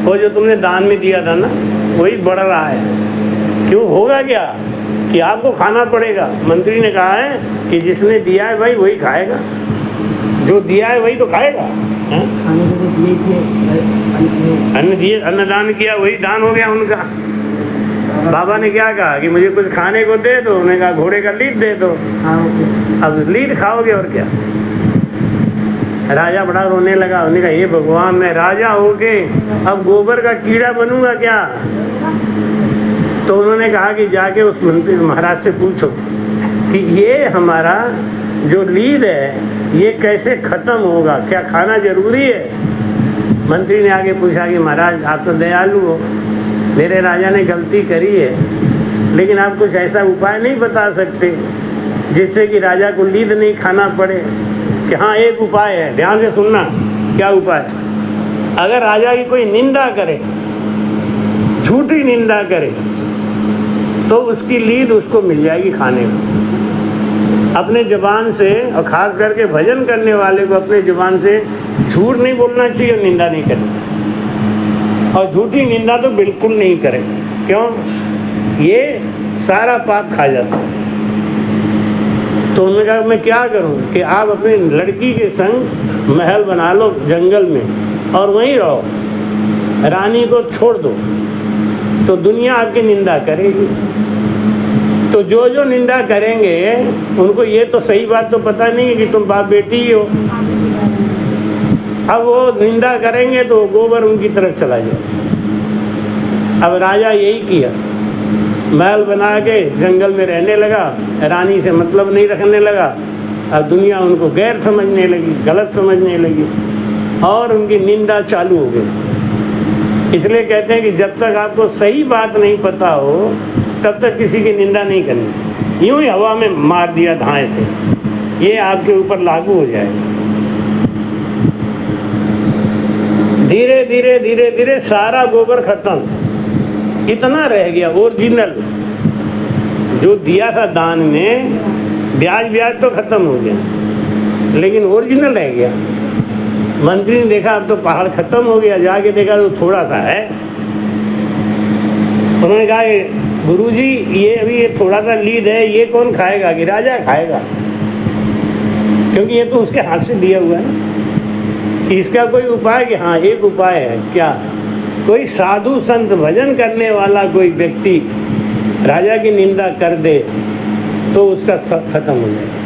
वो जो तुमने दान में दिया था ना वही बढ़ रहा है। क्यों होगा क्या कि आपको खाना पड़ेगा? मंत्री ने कहा है कि जिसने दिया है भाई वही खाएगा, जो दिया है वही तो खाएगा। अन्न दिए, अन्नदान किया वही दान हो गया उनका। बाबा ने क्या कहा कि मुझे कुछ खाने को दे दो, उन्होंने कहा घोड़े का लीद दे दो। अब लीद खाओगे और क्या। राजा बड़ा रोने लगा, उन्होंने कहा ये भगवान मैं राजा होके अब गोबर का कीड़ा बनूंगा क्या? तो उन्होंने कहा कि जाके उस मंत्री महाराज से पूछो कि ये हमारा जो लीद है ये कैसे खत्म होगा, क्या खाना जरूरी है? मंत्री ने आगे पूछा कि महाराज आप तो दयालु हो, मेरे राजा ने गलती करी है, लेकिन आप कुछ ऐसा उपाय नहीं बता सकते जिससे कि राजा को लीद नहीं खाना पड़े? कि हाँ एक उपाय है, ध्यान से सुनना। क्या उपाय? अगर राजा की कोई निंदा करे, झूठी निंदा करे, तो उसकी लीद उसको मिल जाएगी खाने को। अपने जुबान से, और खास करके भजन करने वाले को अपने जुबान से झूठ नहीं बोलना चाहिए, निंदा नहीं करनी, और झूठी निंदा तो बिल्कुल नहीं करें। क्यों? ये सारा पाप खा जाता है। तो उन्होंने कहा मैं क्या करूं कि आप अपनी लड़की के संग महल बना लो जंगल में और वहीं रहो, रानी को छोड़ दो, तो दुनिया आपकी निंदा करेगी। तो जो जो निंदा करेंगे उनको ये तो सही बात तो पता नहीं है कि तुम बाप बेटी ही हो। अब वो निंदा करेंगे तो गोबर उनकी तरफ चला जाए। अब राजा यही किया, महल बना के जंगल में रहने लगा, रानी से मतलब नहीं रखने लगा। अब दुनिया उनको गैर समझने लगी, गलत समझने लगी और उनकी निंदा चालू हो गई। इसलिए कहते हैं कि जब तक आपको सही बात नहीं पता हो तब तक किसी की निंदा नहीं करनी चाहिए। यूं ही हवा में मार दिया धाए से, ये आपके ऊपर लागू हो जाएगा। धीरे धीरे धीरे धीरे सारा गोबर खत्म, इतना रह गया ओरिजिनल जो दिया था दान में। ब्याज तो खत्म हो गया लेकिन ओरिजिनल रह गया। मंत्री ने देखा अब तो पहाड़ खत्म हो गया, जाके देखा तो थोड़ा सा है। उन्होंने कहा गुरुजी ये अभी ये थोड़ा सा लीद है, ये कौन खाएगा? कि राजा खाएगा, क्योंकि ये तो उसके हाथ से दिया हुआ है। इसका कोई उपाय? कि हाँ एक उपाय है। क्या? कोई साधु संत भजन करने वाला कोई व्यक्ति राजा की निंदा कर दे तो उसका सब खत्म हो जाएगा।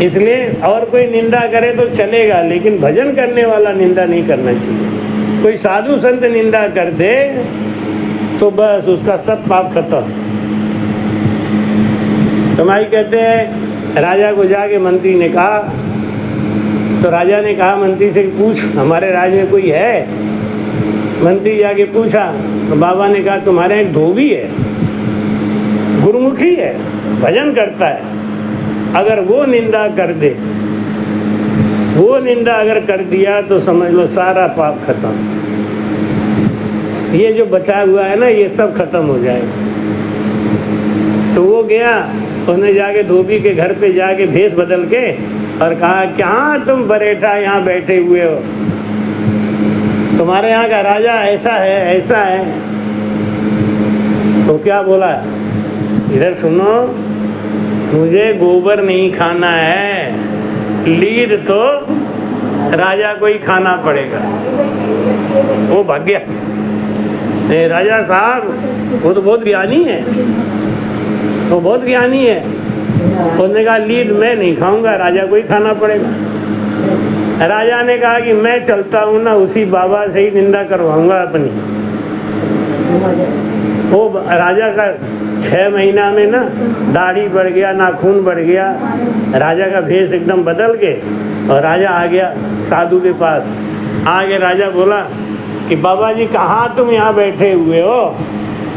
इसलिए और कोई निंदा करे तो चलेगा, लेकिन भजन करने वाला निंदा नहीं करना चाहिए। कोई साधु संत निंदा कर दे तो बस उसका सब पाप खत्म। तो भाई कहते हैं राजा को जाके मंत्री ने कहा, तो राजा ने कहा मंत्री से पूछ हमारे राज्य में कोई है? मंत्री जाके पूछा तो बाबा ने कहा तुम्हारे एक धोबी है, गुरुमुखी है, भजन करता है, अगर वो निंदा कर दे, वो निंदा अगर कर दिया तो समझ लो सारा पाप खत्म। ये जो बचा हुआ है ना ये सब खत्म हो जाएगा। तो वो गया, उसने जाके धोबी के घर पे जाके भेष बदल के और कहा क्या तुम बरेठा यहाँ बैठे हुए हो, तुम्हारे यहाँ का राजा ऐसा है ऐसा है। तो क्या बोला? इधर सुनो, मुझे गोबर नहीं खाना है, लीद तो राजा को ही खाना पड़ेगा। वो भाग गया। राजा साहब वो तो बहुत ज्ञानी है, वो बहुत ज्ञानी है। उसने कहा लीद मैं नहीं खाऊंगा, राजा को ही खाना पड़ेगा। राजा ने कहा कि मैं चलता हूँ ना, उसी बाबा से ही निंदा करवाऊंगा अपनी। वो राजा का 6 महीना में ना दाढ़ी बढ़ गया, नाखून बढ़ गया, राजा का भेष एकदम बदल के और राजा आ गया साधु के पास। आगे राजा बोला कि बाबा जी कहाँ तुम यहाँ बैठे हुए हो?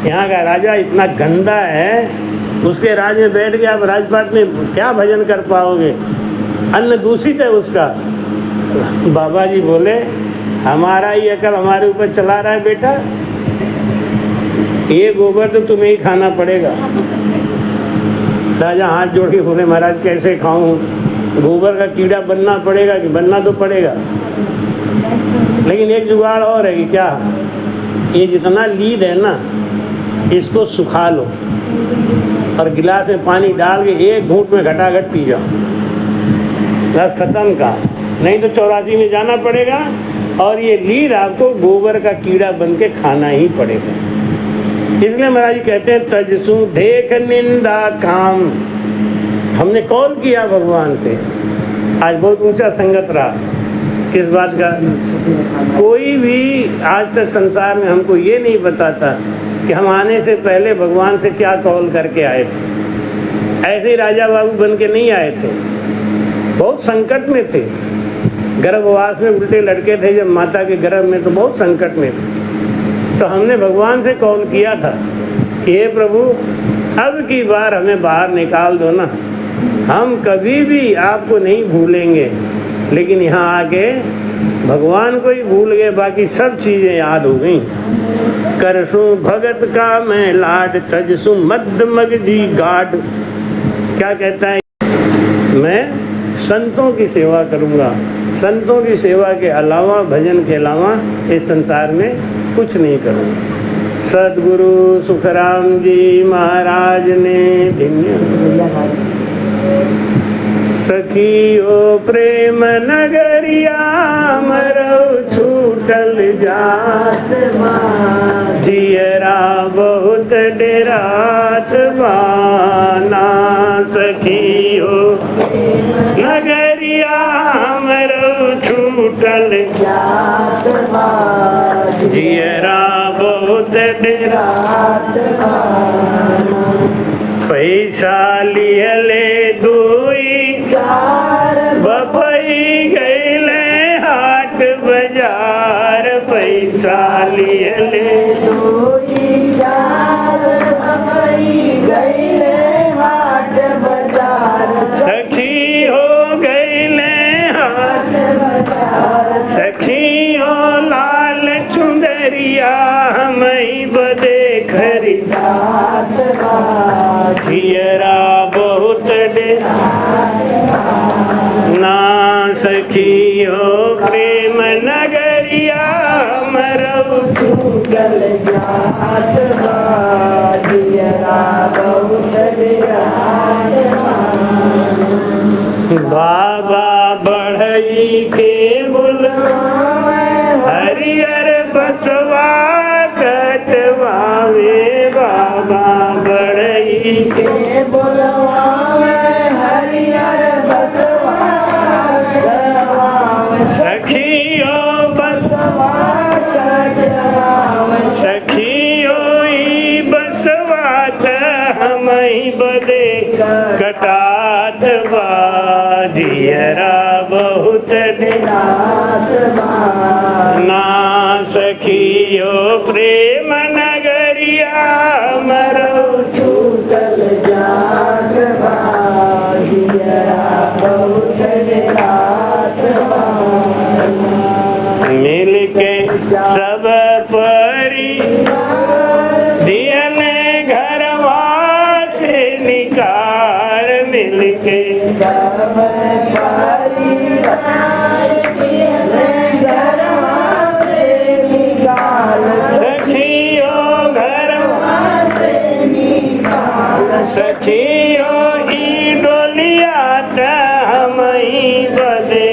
यहाँ का राजा इतना गंदा है, उसके राज में बैठ के आप राजपाट में क्या भजन कर पाओगे? अन्न दूषित है उसका। बाबा जी बोले हमारा ही अकल हमारे ऊपर चला रहा है बेटा, ये गोबर तो तुम्हें ही खाना पड़ेगा। राजा हाथ जोड़ के बोले महाराज कैसे खाऊं? गोबर का कीड़ा बनना पड़ेगा कि बनना तो पड़ेगा, लेकिन एक जुगाड़ और है। कि क्या? ये जितना लीद है ना इसको सुखा लो और गिलास में पानी डाल के एक घूंट में घटाघट पी जाओ, बस खत्म का। नहीं तो 84 में जाना पड़ेगा और ये लीद आपको गोबर का कीड़ा बन के खाना ही पड़ेगा। इसलिए महाराज जी कहते हैं तजसु देख निंदा काम। हमने कॉल किया भगवान से, आज बहुत ऊंचा संगत रहा। किस बात का? कोई भी आज तक संसार में हमको ये नहीं बताता कि हम आने से पहले भगवान से क्या कॉल करके आए थे। ऐसे ही राजा बाबू बन के नहीं आए थे, बहुत संकट में थे। गर्भवास में उल्टे लड़के थे जब माता के गर्भ में, तो बहुत संकट में थे। तो हमने भगवान से कॉल किया था कि हे प्रभु अब की बार हमें बाहर निकाल दो ना, हम कभी भी आपको नहीं भूलेंगे। लेकिन यहाँ आके भगवान को ही भूल गए, बाकी सब चीजें याद हो गई। करसु भगत का मैं लाड, तजसु मद मगजी गाड। क्या कहता है? मैं संतों की सेवा करूंगा, संतों की सेवा के अलावा, भजन के अलावा इस संसार में कुछ नहीं करूंगा। सदगुरु सुखराम जी महाराज ने धिन्य सखियो प्रेम नगरिया मरो छूटल जात जियरा बहुत डेरात बाना। सखियो नगर नगरिया हमरो छूटल जियरा बहुत डेरात पैसा लियले दुई बपई गईले हाट बाजार पैसा लियले सखी हो गईले हाट सखी हो लाल चुंदरिया हमई बदे खरीदात जियरा बहुत ना सखी हो प्रेम नगरिया मरऊ छूटल जात जियरा बहुत बाबा बढ़ई के बुलवा हरियर बसवा कटवावे बाबा बढ़ई के बुलवा हरियर बसवा सखियो बसवा सखियो ई बसवा हमई बदे कटात जियरा बहुत ना सखियो प्रेम नगरिया मरो छूटल जात जियरा बहुत मिल के सब परी दियन घरवा से निकाल मिल के सखियो घरवा से निकाल सखियो ई डोलिया हमई बदे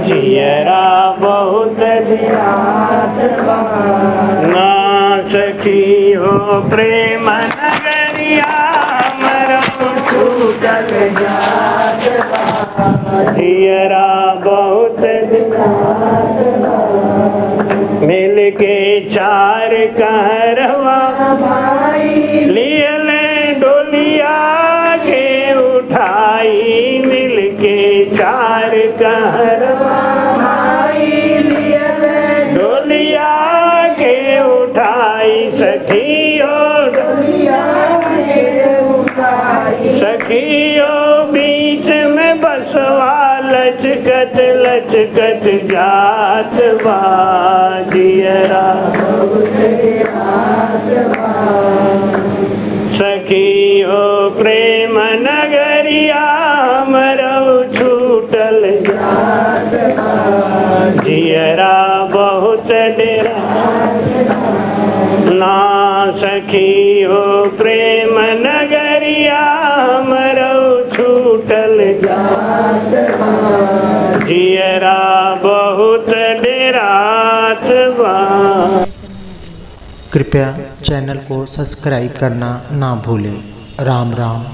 जियरा बहुत ना सखियो प्रेम नगरिया मरऊ छूटल जात जियरा बहुत मिल के चार कहरवा लियले डोलिया के उठाई मिल के चार कहरवा डोलिया के उठाई सखियो सखियो बीच में बसवा लचकत लचकत जात जियरा सखियो प्रेम नगरिया मरऊ छूटल जियरा बहुत डेरा ना सखियो प्रेम नगरिया मरऊ छूटल जियरा बहुत डेरात बा। कृपया चैनल को सब्सक्राइब करना ना भूलें। राम राम।